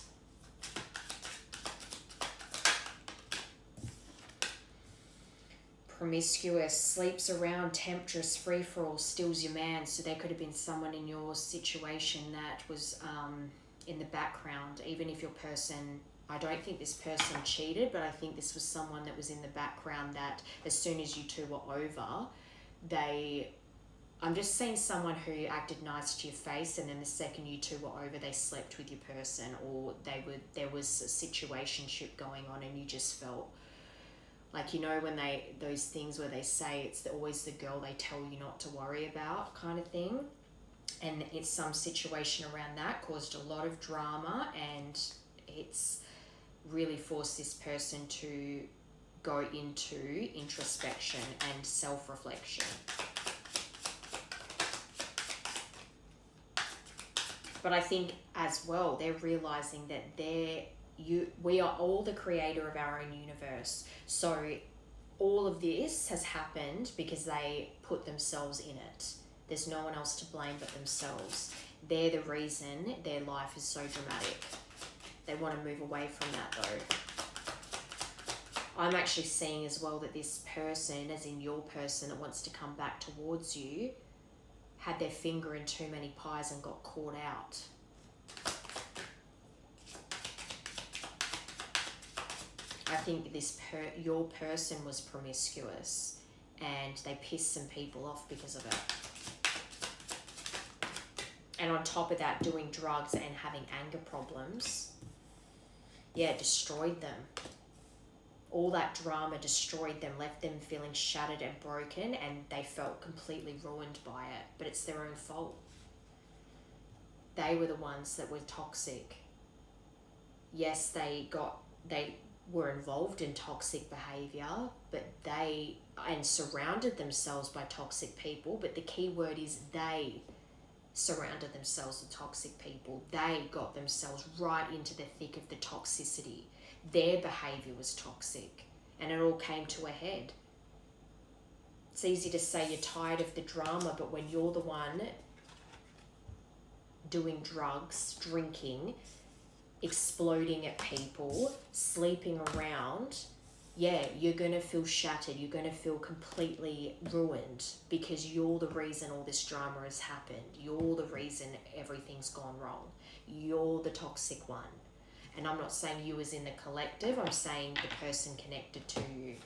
Promiscuous, sleeps around, temptress, free-for-all, steals your man. So there could have been someone in your situation that was in the background. Even if your person, I don't think this person cheated, but I think this was someone that was in the background that as soon as you two were over, I'm just seeing someone who acted nice to your face, and then the second you two were over, they slept with your person, or there was a situationship going on, and you just felt like, you know, when those things where they say it's always the girl they tell you not to worry about kind of thing, and it's some situation around that caused a lot of drama, and it's really forced this person to go into introspection and self-reflection. But I think as well, they're realizing that we are all the creator of our own universe. So all of this has happened because they put themselves in it. There's no one else to blame but themselves. They're the reason their life is so dramatic. They want to move away from that though. I'm actually seeing as well that this person, as in your person that wants to come back towards you, had their finger in too many pies and got caught out. I think your person was promiscuous and they pissed some people off because of it. And on top of that, doing drugs and having anger problems, destroyed them. All that drama destroyed them, left them feeling shattered and broken, and they felt completely ruined by it. But it's their own fault. They were the ones that were toxic. Yes, they were involved in toxic behavior, but and surrounded themselves by toxic people. But the key word is they surrounded themselves with toxic people. They got themselves right into the thick of the toxicity. Their behavior was toxic, and it all came to a head. It's easy to say you're tired of the drama, but when you're the one doing drugs, drinking, exploding at people, sleeping around, yeah, you're going to feel shattered. You're going to feel completely ruined because you're the reason all this drama has happened. You're the reason everything's gone wrong. You're the toxic one. And I'm not saying you as in the collective. I'm saying the person connected to you.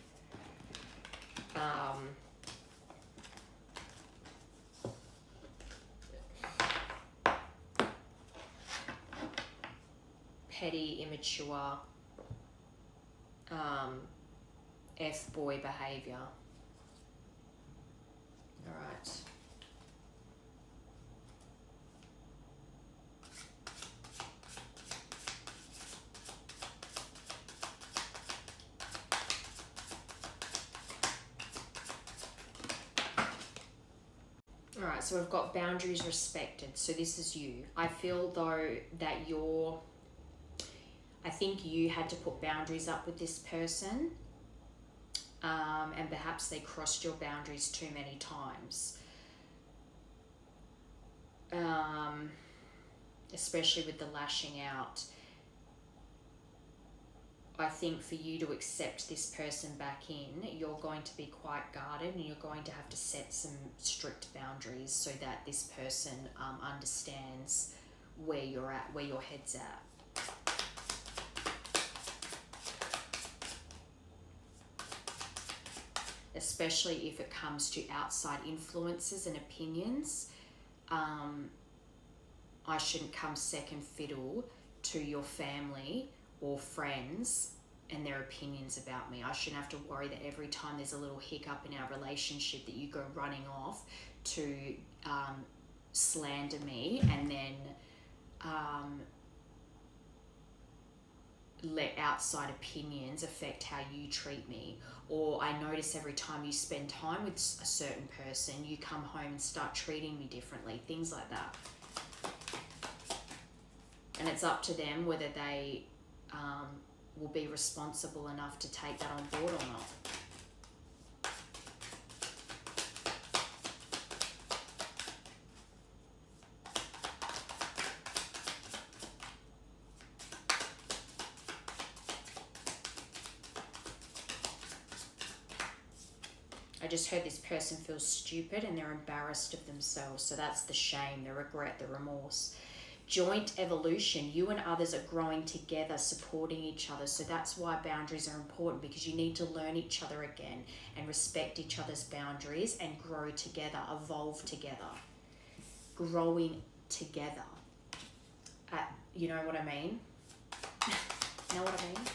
Petty, immature, F-boy behavior. All right. All right, so we've got boundaries respected. So this is you. I feel though that I think you had to put boundaries up with this person, and perhaps they crossed your boundaries too many times. Especially with the lashing out. I think for you to accept this person back in, you're going to be quite guarded, and you're going to have to set some strict boundaries so that this person understands where you're at, where your head's at. Especially if it comes to outside influences and opinions, I shouldn't come second fiddle to your family or friends and their opinions about me. I shouldn't have to worry that every time there's a little hiccup in our relationship that you go running off to slander me and then let outside opinions affect how you treat me. Or I notice every time you spend time with a certain person, you come home and start treating me differently, things like that. And it's up to them whether they will be responsible enough to take that on board or not. I just heard this person feels stupid and they're embarrassed of themselves. So that's the shame, the regret, the remorse. Joint evolution. You and others are growing together, supporting each other. So that's why boundaries are important, because you need to learn each other again and respect each other's boundaries and grow together, evolve together. Growing together. You know what I mean? Know what I mean?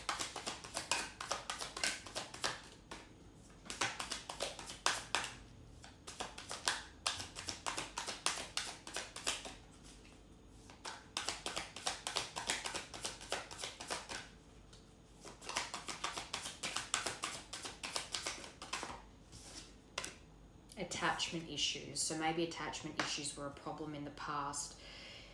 Attachment issues. So maybe attachment issues were a problem in the past.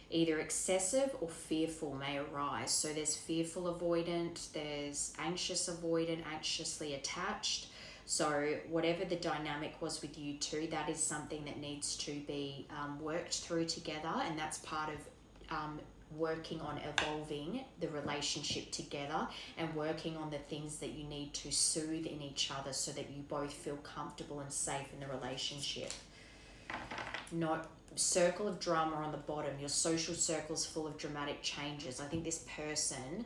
Either excessive or fearful may arise. So there's fearful avoidant, there's anxious avoidant, anxiously attached. So whatever the dynamic was with you two, that is something that needs to be worked through together, and that's part of working on evolving the relationship together and working on the things that you need to soothe in each other so that you both feel comfortable and safe in the relationship. Not circle of drama on the bottom. Your social circle's full of dramatic changes. I think this person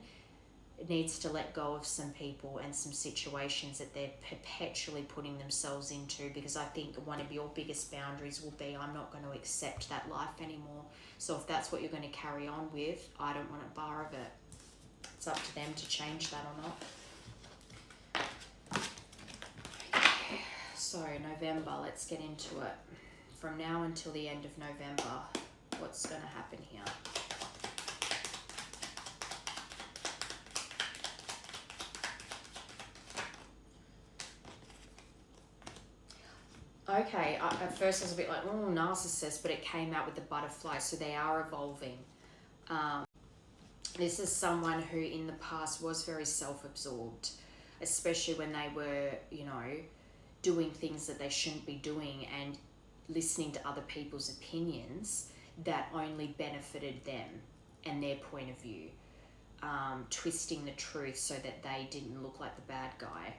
needs to let go of some people and some situations that they're perpetually putting themselves into, because I think one of your biggest boundaries will be, I'm not going to accept that life anymore. So if that's what you're going to carry on with, I don't want a bar of it. It's up to them to change that or not. So November, let's get into it. From now until the end of November, what's going to happen here? Okay, at first I was a bit like, oh, narcissist, but it came out with the butterfly, so they are evolving. This is someone who in the past was very self-absorbed, especially when they were, doing things that they shouldn't be doing and listening to other people's opinions that only benefited them and their point of view, twisting the truth so that they didn't look like the bad guy.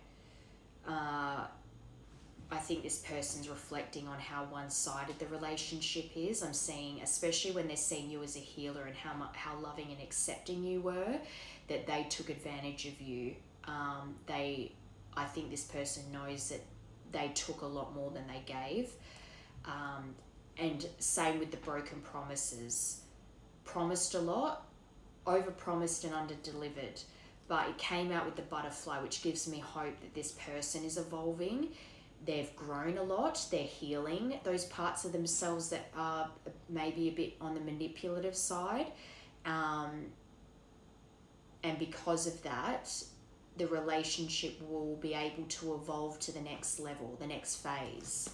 I think this person's reflecting on how one-sided the relationship is. I'm seeing, especially when they're seeing you as a healer and how loving and accepting you were, that they took advantage of you. I think this person knows that they took a lot more than they gave. And same with the broken promises. Promised a lot, over-promised and under-delivered. But it came out with the butterfly, which gives me hope that this person is evolving. They've grown a lot, they're healing those parts of themselves that are maybe a bit on the manipulative side. And because of that, the relationship will be able to evolve to the next level, the next phase.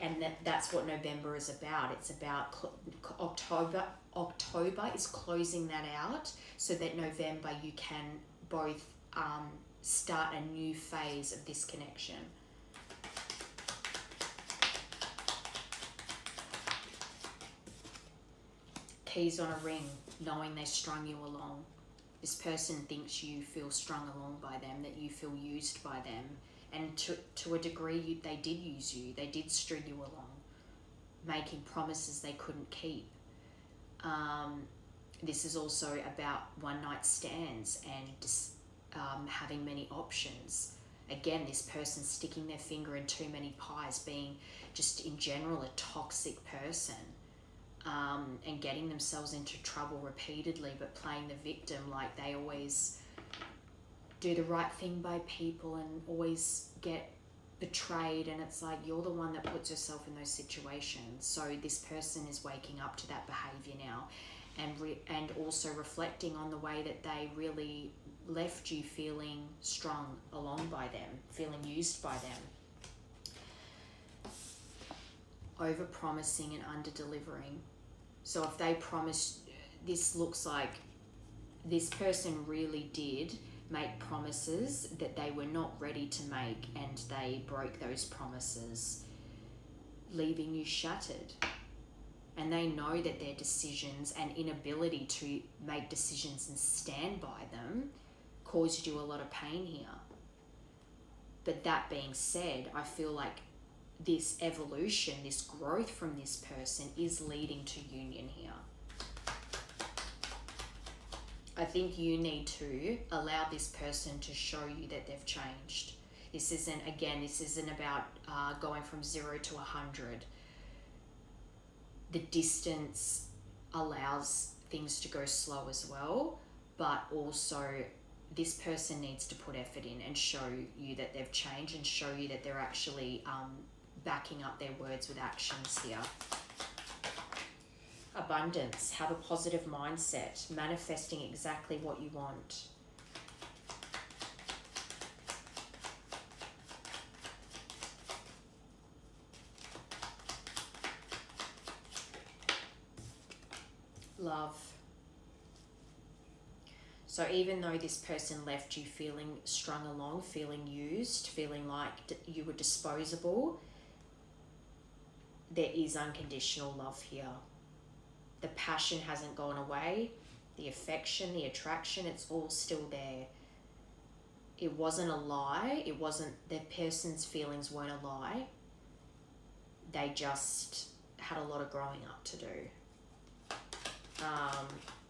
And that's what November is about. It's about October is closing that out so that November you can both start a new phase of this connection. Keys on a ring, knowing they strung you along. This person thinks you feel strung along by them, that you feel used by them. And to a degree, they did use you. They did string you along, making promises they couldn't keep. This is also about one-night stands and having many options. Again, this person sticking their finger in too many pies, being just in general a toxic person. And getting themselves into trouble repeatedly, but playing the victim, like they always do the right thing by people and always get betrayed, and it's like you're the one that puts yourself in those situations. So this person is waking up to that behavior now, and also reflecting on the way that they really left you feeling strung along by them, feeling used by them. Over-promising and under-delivering. So if they promised, this looks like this person really did make promises that they were not ready to make, and they broke those promises, leaving you shattered. And they know that their decisions and inability to make decisions and stand by them caused you a lot of pain here. But that being said, I feel like this evolution, this growth from this person is leading to union here. I think you need to allow this person to show you that they've changed. This isn't about going from 0 to 100. The distance allows things to go slow as well, but also this person needs to put effort in and show you that they've changed and show you that they're actually backing up their words with actions here. Abundance. Have a positive mindset. Manifesting exactly what you want. Love. So even though this person left you feeling strung along, feeling used, feeling like you were disposable, there is unconditional love here. The passion hasn't gone away. The affection, the attraction, it's all still there. It wasn't a lie. The person's feelings weren't a lie. They just had a lot of growing up to do.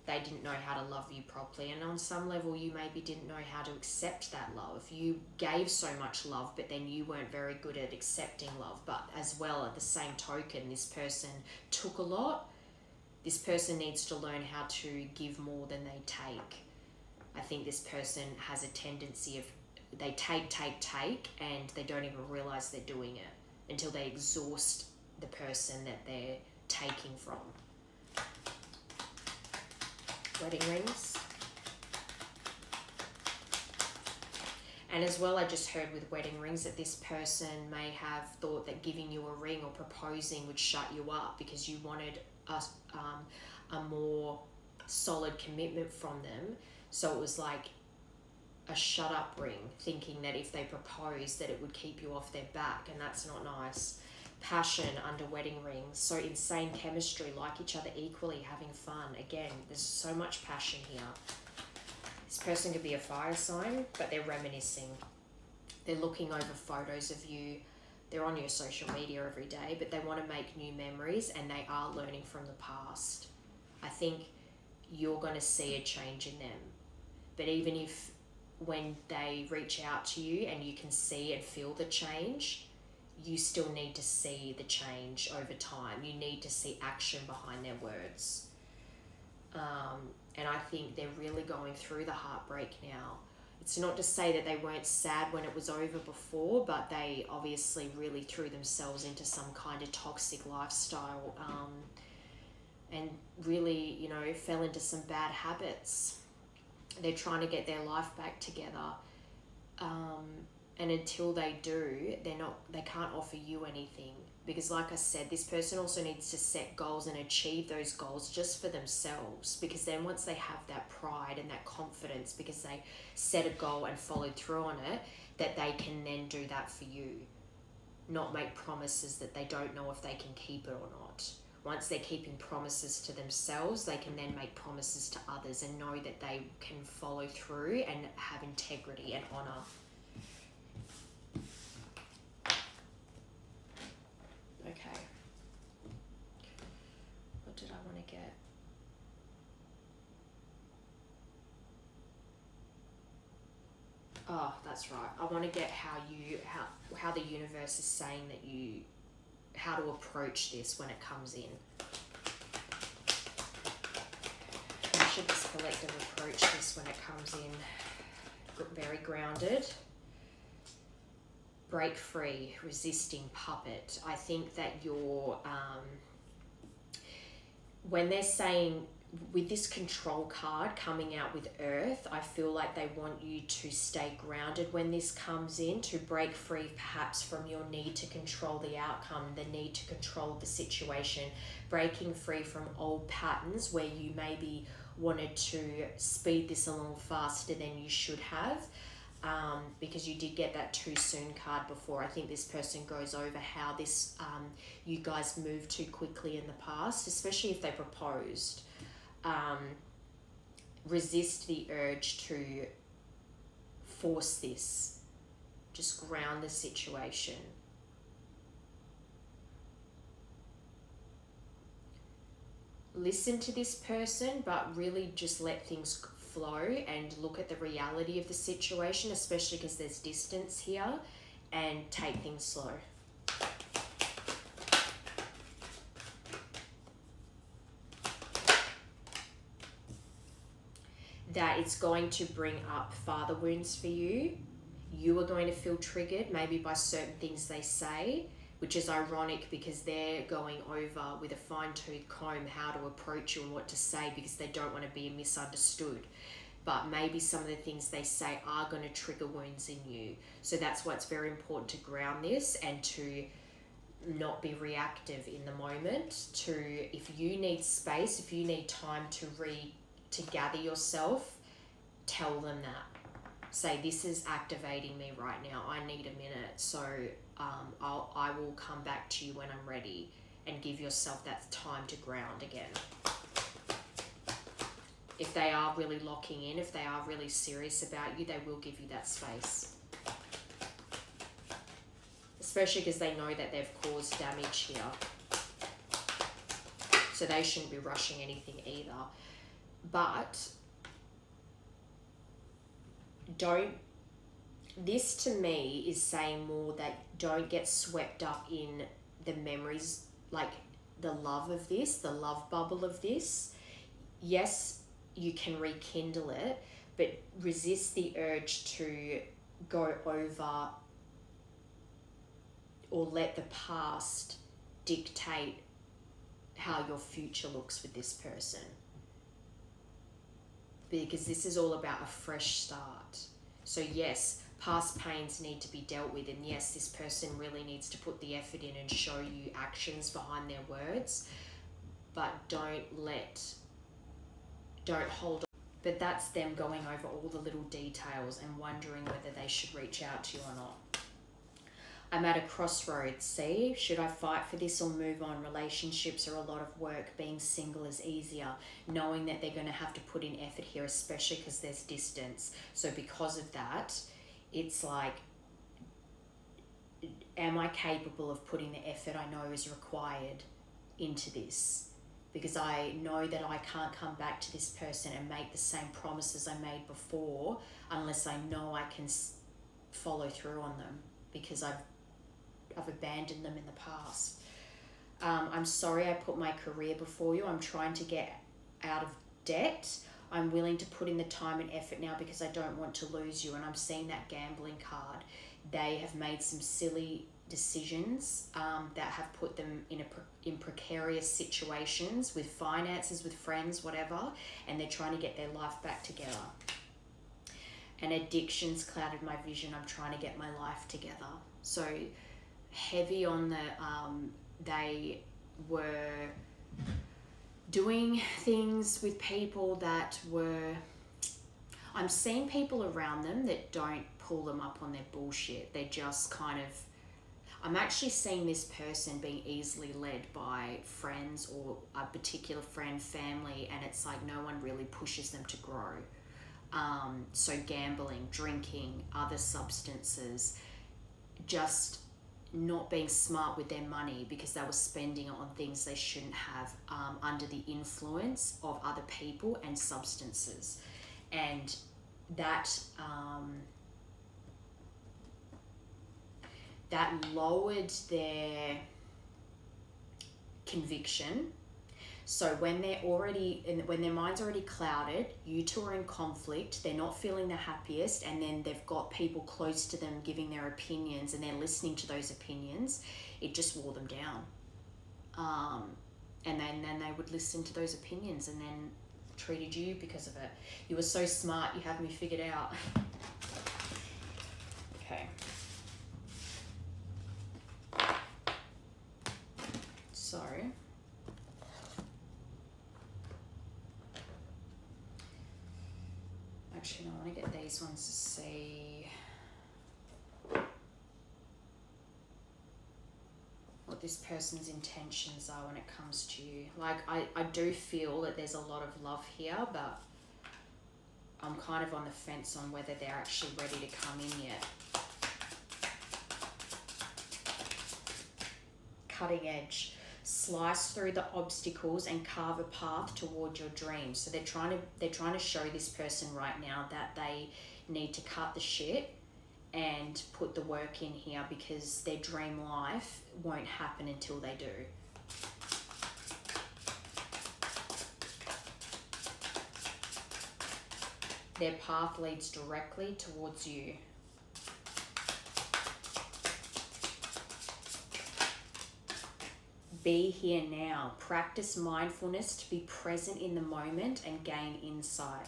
They didn't know how to love you properly, and on some level you maybe didn't know how to accept that love. You gave so much love, but then you weren't very good at accepting love. But as well, at the same token, this person took a lot. This person needs to learn how to give more than they take. I think this person has a tendency of they take, and they don't even realize they're doing it until they exhaust the person that they're taking from. Wedding rings. And as well, I just heard with wedding rings that this person may have thought that giving you a ring or proposing would shut you up because you wanted a more solid commitment from them. So it was like a shut up ring, thinking that if they proposed that it would keep you off their back, and that's not nice. Passion under wedding rings. So insane chemistry, like each other equally, having fun. Again, there's so much passion here. This person could be a fire sign, but they're reminiscing. They're looking over photos of you. They're on your social media every day, but they want to make new memories, and they are learning from the past. I think you're going to see a change in them. But even if when they reach out to you and you can see and feel the change, you still need to see the change over time. You need to see action behind their words. And I think they're really going through the heartbreak now. It's not to say that they weren't sad when it was over before, but they obviously really threw themselves into some kind of toxic lifestyle, and really, you know, fell into some bad habits. They're trying to get their life back together. And until they do, they can't offer you anything. Because like I said, this person also needs to set goals and achieve those goals just for themselves. Because then once they have that pride and that confidence, because they set a goal and followed through on it, that they can then do that for you. Not make promises that they don't know if they can keep it or not. Once they're keeping promises to themselves, they can then make promises to others and know that they can follow through and have integrity and honour. Okay. What did I want to get? Oh, that's right. I want to get how the universe is saying that how to approach this when it comes in. You should just collective approach this when it comes in. Very grounded. Break free, resisting puppet. I think that you're, when they're saying, with this control card coming out with Earth, I feel like they want you to stay grounded when this comes in, to break free perhaps from your need to control the outcome, the need to control the situation, breaking free from old patterns where you maybe wanted to speed this along faster than you should have. Because you did get that too soon card before. I think this person goes over how this you guys moved too quickly in the past, especially if they proposed. Resist the urge to force this. Just ground the situation. Listen to this person, but really just let things flow and look at the reality of the situation, especially because there's distance here, and take things slow. That it's going to bring up father wounds for you. You are going to feel triggered maybe by certain things they say, which is ironic because they're going over with a fine-tooth comb how to approach you and what to say because they don't want to be misunderstood. But maybe some of the things they say are going to trigger wounds in you. So that's why it's very important to ground this and to not be reactive in the moment. To, if you need space, if you need time to gather yourself, tell them that. Say, this is activating me right now. I need a minute. So I will come back to you when I'm ready, and give yourself that time to ground again. If they are really locking in, if they are really serious about you, they will give you that space. Especially because they know that they've caused damage here. So they shouldn't be rushing anything either. But this to me is saying more that don't get swept up in the memories, like the love of this, the love bubble of this. Yes, you can rekindle it, but resist the urge to go over or let the past dictate how your future looks with this person. Because this is all about a fresh start. So yes, past pains need to be dealt with, and yes, this person really needs to put the effort in and show you actions behind their words, but don't hold on. But that's them going over all the little details and wondering whether they should reach out to you or not. I'm at a crossroads. See, should I fight for this or move on? Relationships are a lot of work. Being single is easier. Knowing that they're going to have to put in effort here, especially because there's distance. So because of that, it's like, am I capable of putting the effort I know is required into this? Because I know that I can't come back to this person and make the same promises I made before unless I know I can follow through on them, because I've abandoned them in the past. I'm sorry I put my career before you. I'm trying to get out of debt. I'm willing to put in the time and effort now because I don't want to lose you. And I'm seeing that gambling card. They have made some silly decisions that have put them in precarious situations with finances, with friends, whatever, and they're trying to get their life back together. And addictions clouded my vision. I'm trying to get my life together. So heavy on the they were doing things with people that were, I'm seeing people around them that don't pull them up on their bullshit. They're just kind of, I'm actually seeing this person being easily led by friends or a particular friend, family, and it's like no one really pushes them to grow. So gambling, drinking, other substances, just not being smart with their money because they were spending it on things they shouldn't have, under the influence of other people and substances. And that lowered their conviction. So when when their mind's already clouded, you two are in conflict, they're not feeling the happiest, and then they've got people close to them giving their opinions and they're listening to those opinions, it just wore them down. And then they would listen to those opinions and then treated you because of it. You were so smart, you have me figured out. Okay. So actually, no, I want to get these ones to see what this person's intentions are when it comes to you. Like, I do feel that there's a lot of love here, but I'm kind of on the fence on whether they're actually ready to come in yet. Cutting edge. Slice through the obstacles and carve a path toward your dreams. So they're trying to show this person right now that they need to cut the shit and put the work in here, because their dream life won't happen until they do. Their path leads directly towards you. Be here now. Practice mindfulness to be present in the moment and gain insight.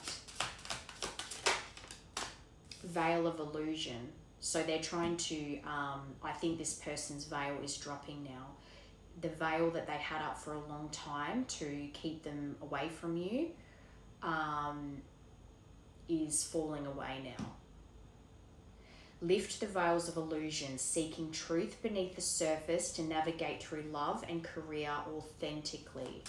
Veil of illusion. So they're trying to, I think this person's veil is dropping now. The veil that they had up for a long time to keep them away from you is falling away now. Lift the veils of illusion, seeking truth beneath the surface to navigate through love and career authentically.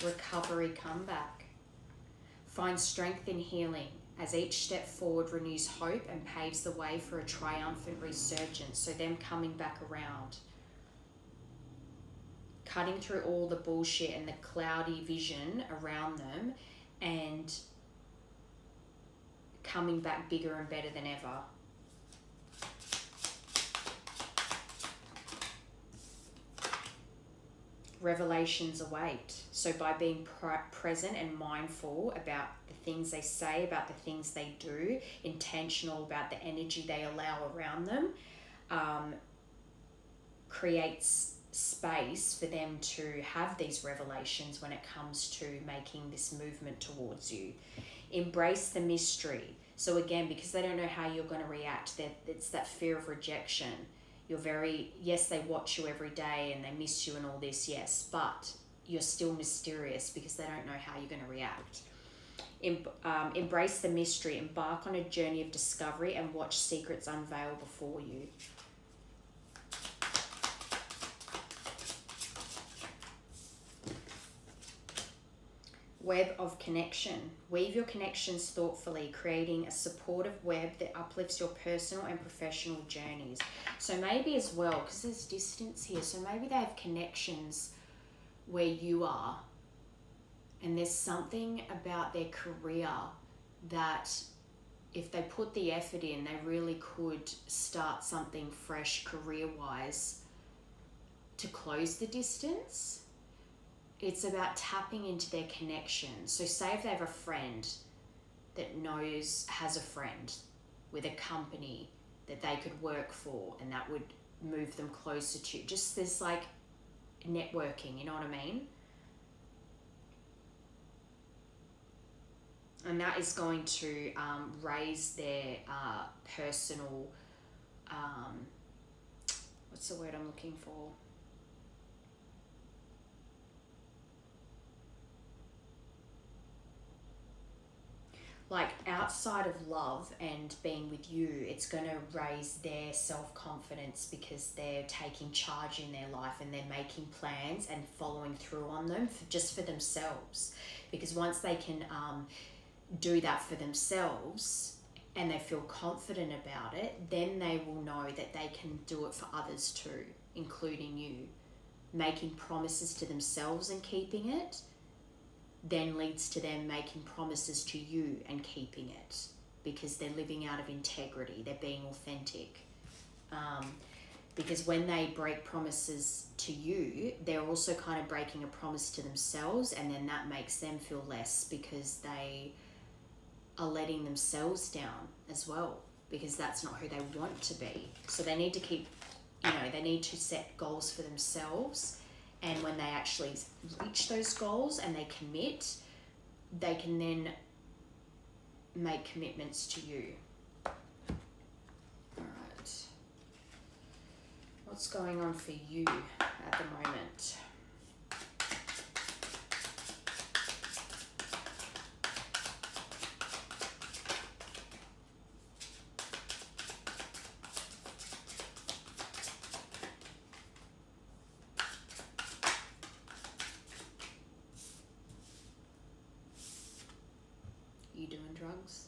Recovery comeback. Find strength in healing as each step forward renews hope and paves the way for a triumphant resurgence. So them coming back around. Cutting through all the bullshit and the cloudy vision around them and coming back bigger and better than ever. revelations await. So by being present and mindful about the things they say, about the things they do, intentional about the energy they allow around them, creates space for them to have these revelations when it comes to making this movement towards you. Embrace the mystery. So again, because they don't know how you're going to react, it's that fear of rejection. Yes, they watch you every day and they miss you and all this, yes, but you're still mysterious because they don't know how you're going to react. Embrace the mystery. Embark on a journey of discovery and watch secrets unveil before you. Web of connection. Weave your connections thoughtfully, creating a supportive web that uplifts your personal and professional journeys. So maybe as well, because there's distance here, so maybe they have connections where you are, and there's something about their career that if they put the effort in, they really could start something fresh career-wise to close the distance. It's about tapping into their connection. So say if they have a friend that has a friend with a company that they could work for and that would move them closer to, just this like networking, you know what I mean? And that is going to raise their personal, what's the word I'm looking for? Like outside of love and being with you, it's going to raise their self-confidence because they're taking charge in their life and they're making plans and following through on them just for themselves. Because once they can do that for themselves and they feel confident about it, then they will know that they can do it for others too, including you. Making promises to themselves and keeping it then leads to them making promises to you and keeping it, because they're living out of integrity, they're being authentic. Because when they break promises to you, they're also kind of breaking a promise to themselves, and then that makes them feel less because they are letting themselves down as well, because that's not who they want to be. So they need to they need to set goals for themselves. And when they actually reach those goals and they commit, they can then make commitments to you. All right. What's going on for you at the moment? You doing drugs?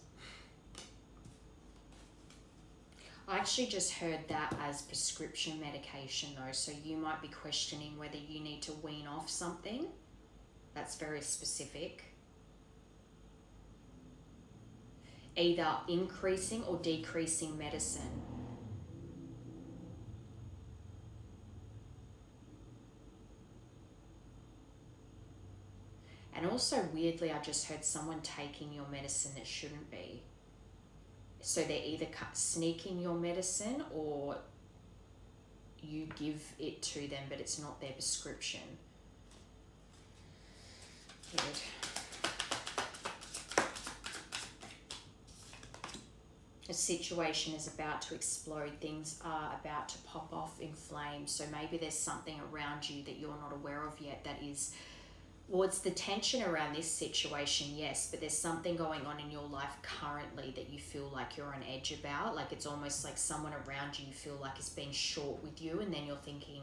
I actually just heard that as prescription medication though, so you might be questioning whether you need to wean off something. That's very specific. Either increasing or decreasing medicine. And also, weirdly, I just heard someone taking your medicine that shouldn't be. So they're either sneaking your medicine or you give it to them, but it's not their prescription. Good. A situation is about to explode. Things are about to pop off in flames. So maybe there's something around you that you're not aware of yet that is... Well, it's the tension around this situation, yes, but there's something going on in your life currently that you feel like you're on edge about. Like it's almost like someone around you feel like is being short with you, and then you're thinking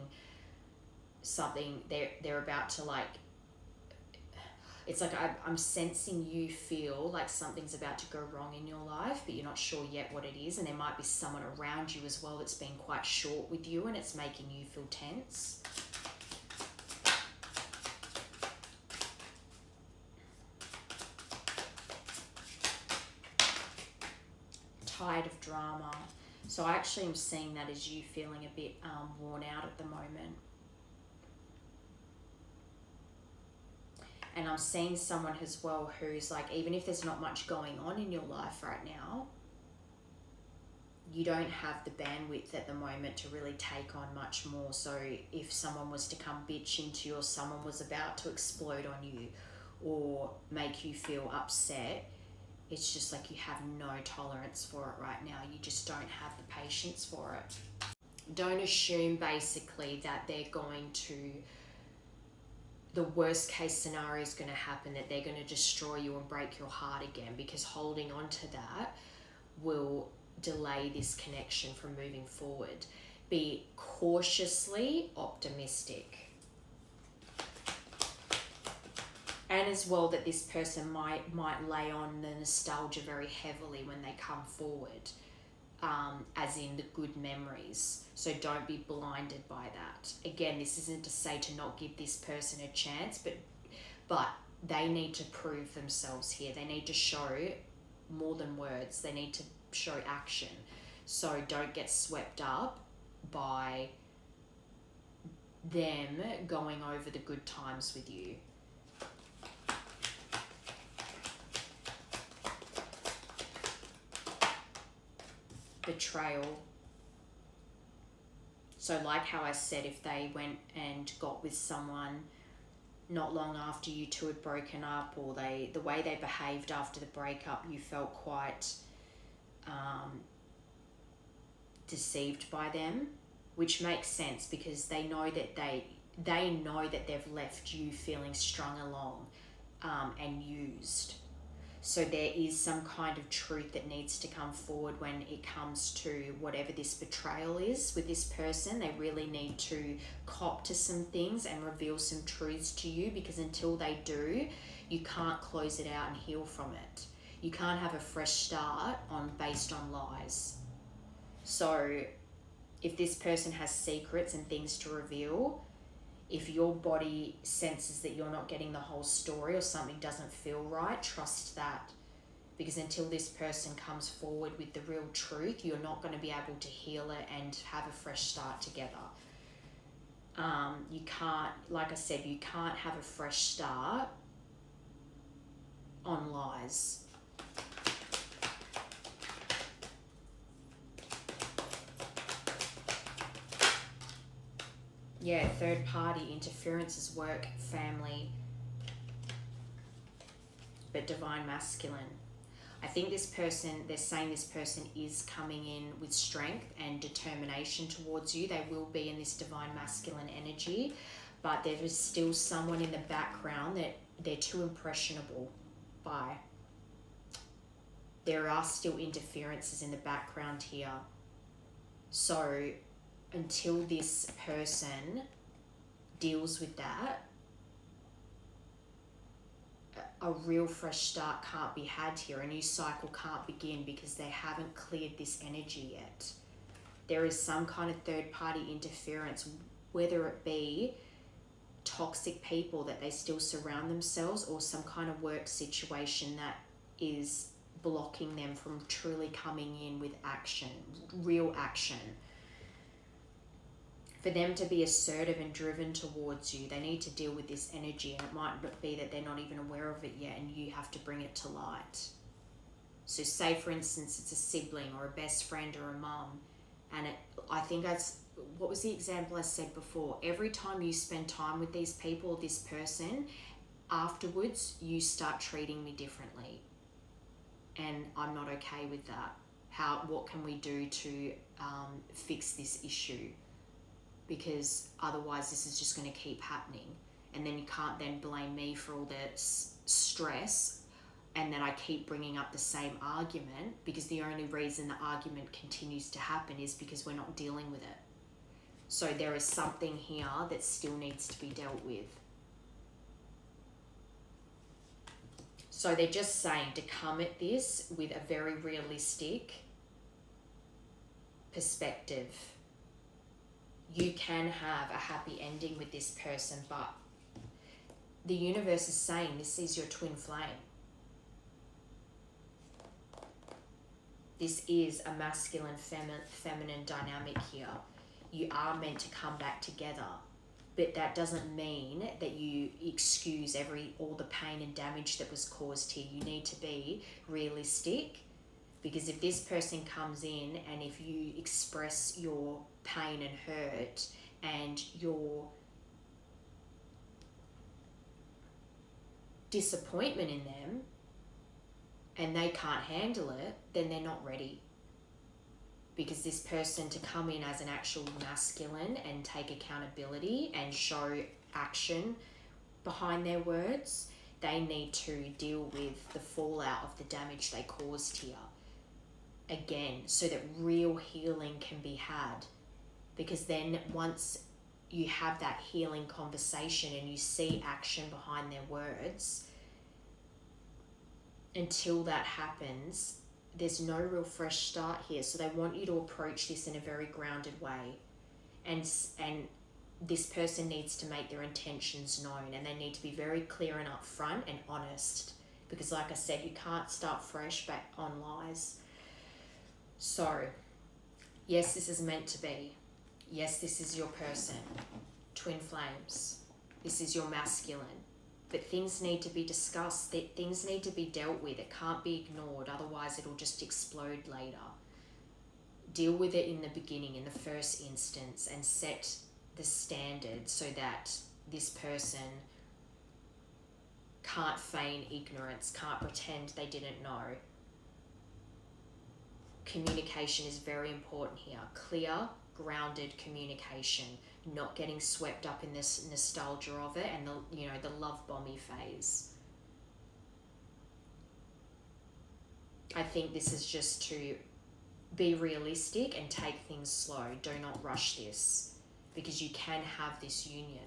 something, they're about to like... It's like I'm sensing you feel like something's about to go wrong in your life, but you're not sure yet what it is, and there might be someone around you as well that's being quite short with you and it's making you feel tense. Tired of drama. So I actually am seeing that as you feeling a bit worn out at the moment. And I'm seeing someone as well who's like, even if there's not much going on in your life right now, you don't have the bandwidth at the moment to really take on much more. So if someone was to come bitch into you, or someone was about to explode on you or make you feel upset, it's just like you have no tolerance for it right now. You just don't have the patience for it. Don't assume basically that they're going to, the worst case scenario is going to happen, that they're going to destroy you and break your heart again, because holding on to that will delay this connection from moving forward. Be cautiously optimistic. And as well, that this person might lay on the nostalgia very heavily when they come forward, as in the good memories. So don't be blinded by that. Again, this isn't to say to not give this person a chance, but they need to prove themselves here. They need to show more than words. They need to show action. So don't get swept up by them going over the good times with you. Betrayal. So like how I said, if they went and got with someone not long after you two had broken up, or the way they behaved after the breakup, you felt quite deceived by them, which makes sense because they know that they've left you feeling strung along and used. So there is some kind of truth that needs to come forward when it comes to whatever this betrayal is with this person. They really need to cop to some things and reveal some truths to you, because until they do, you can't close it out and heal from it. You can't have a fresh start based on lies. So if this person has secrets and things to reveal, if your body senses that you're not getting the whole story or something doesn't feel right, trust that. Because until this person comes forward with the real truth, you're not going to be able to heal it and have a fresh start together. You can't, like I said, you can't have a fresh start on lies. Yeah, third party interferences, work, family, but divine masculine. I think this person, they're saying this person is coming in with strength and determination towards you. They will be in this divine masculine energy, but there is still someone in the background that they're too impressionable by. There are still interferences in the background here. So until this person deals with that, a real fresh start can't be had here. A new cycle can't begin because they haven't cleared this energy yet. There is some kind of third party interference, whether it be toxic people that they still surround themselves, or some kind of work situation that is blocking them from truly coming in with action, real action. For them to be assertive and driven towards you, they need to deal with this energy, and it might be that they're not even aware of it yet and you have to bring it to light. So say for instance it's a sibling or a best friend or a mum, and what was the example I said before? Every time you spend time with these people, this person, afterwards you start treating me differently, and I'm not okay with that. What can we do to fix this issue? Because otherwise this is just going to keep happening, and then you can't then blame me for all the stress and then I keep bringing up the same argument, because the only reason the argument continues to happen is because we're not dealing with it. So there is something here that still needs to be dealt with. So they're just saying to come at this with a very realistic perspective. You can have a happy ending with this person, but the universe is saying this is your twin flame. This is a masculine, feminine dynamic here. You are meant to come back together, But that doesn't mean that you excuse all the pain and damage that was caused here. You need to be realistic, because if this person comes in and if you express your pain and hurt and your disappointment in them and they can't handle it, then they're not ready. Because this person, to come in as an actual masculine and take accountability and show action behind their words, they need to deal with the fallout of the damage they caused here. Again, so that real healing can be had. Because then once you have that healing conversation and you see action behind their words, until that happens, there's no real fresh start here. So they want you to approach this in a very grounded way. And this person needs to make their intentions known, and they need to be very clear and upfront and honest. Because like I said, you can't start fresh back on lies. So, yes, this is meant to be. Yes, this is your person. Twin flames. This is your masculine. But things need to be discussed. Things need to be dealt with. It can't be ignored. Otherwise, it'll just explode later. Deal with it in the beginning, in the first instance, and set the standard so that this person can't feign ignorance, can't pretend they didn't know. Communication is very important here. Clear, grounded communication. Not getting swept up in this nostalgia of it and the love bombing phase. I think this is just to be realistic and take things slow. Do not rush this, because you can have this union.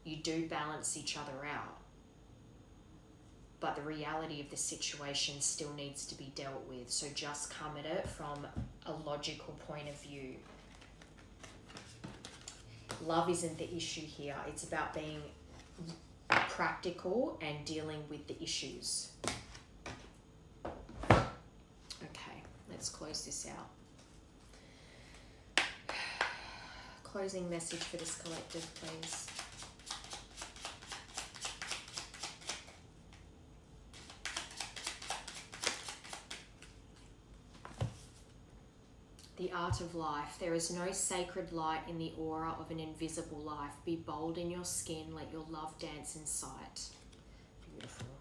You do balance each other out. But the reality of the situation still needs to be dealt with. So just come at it from a logical point of view. Love isn't the issue here. It's about being practical and dealing with the issues. Okay, let's close this out. Closing message for this collective, please. The art of life. There is no sacred light in the aura of an invisible life. Be bold in your skin. Let your love dance in sight. Beautiful.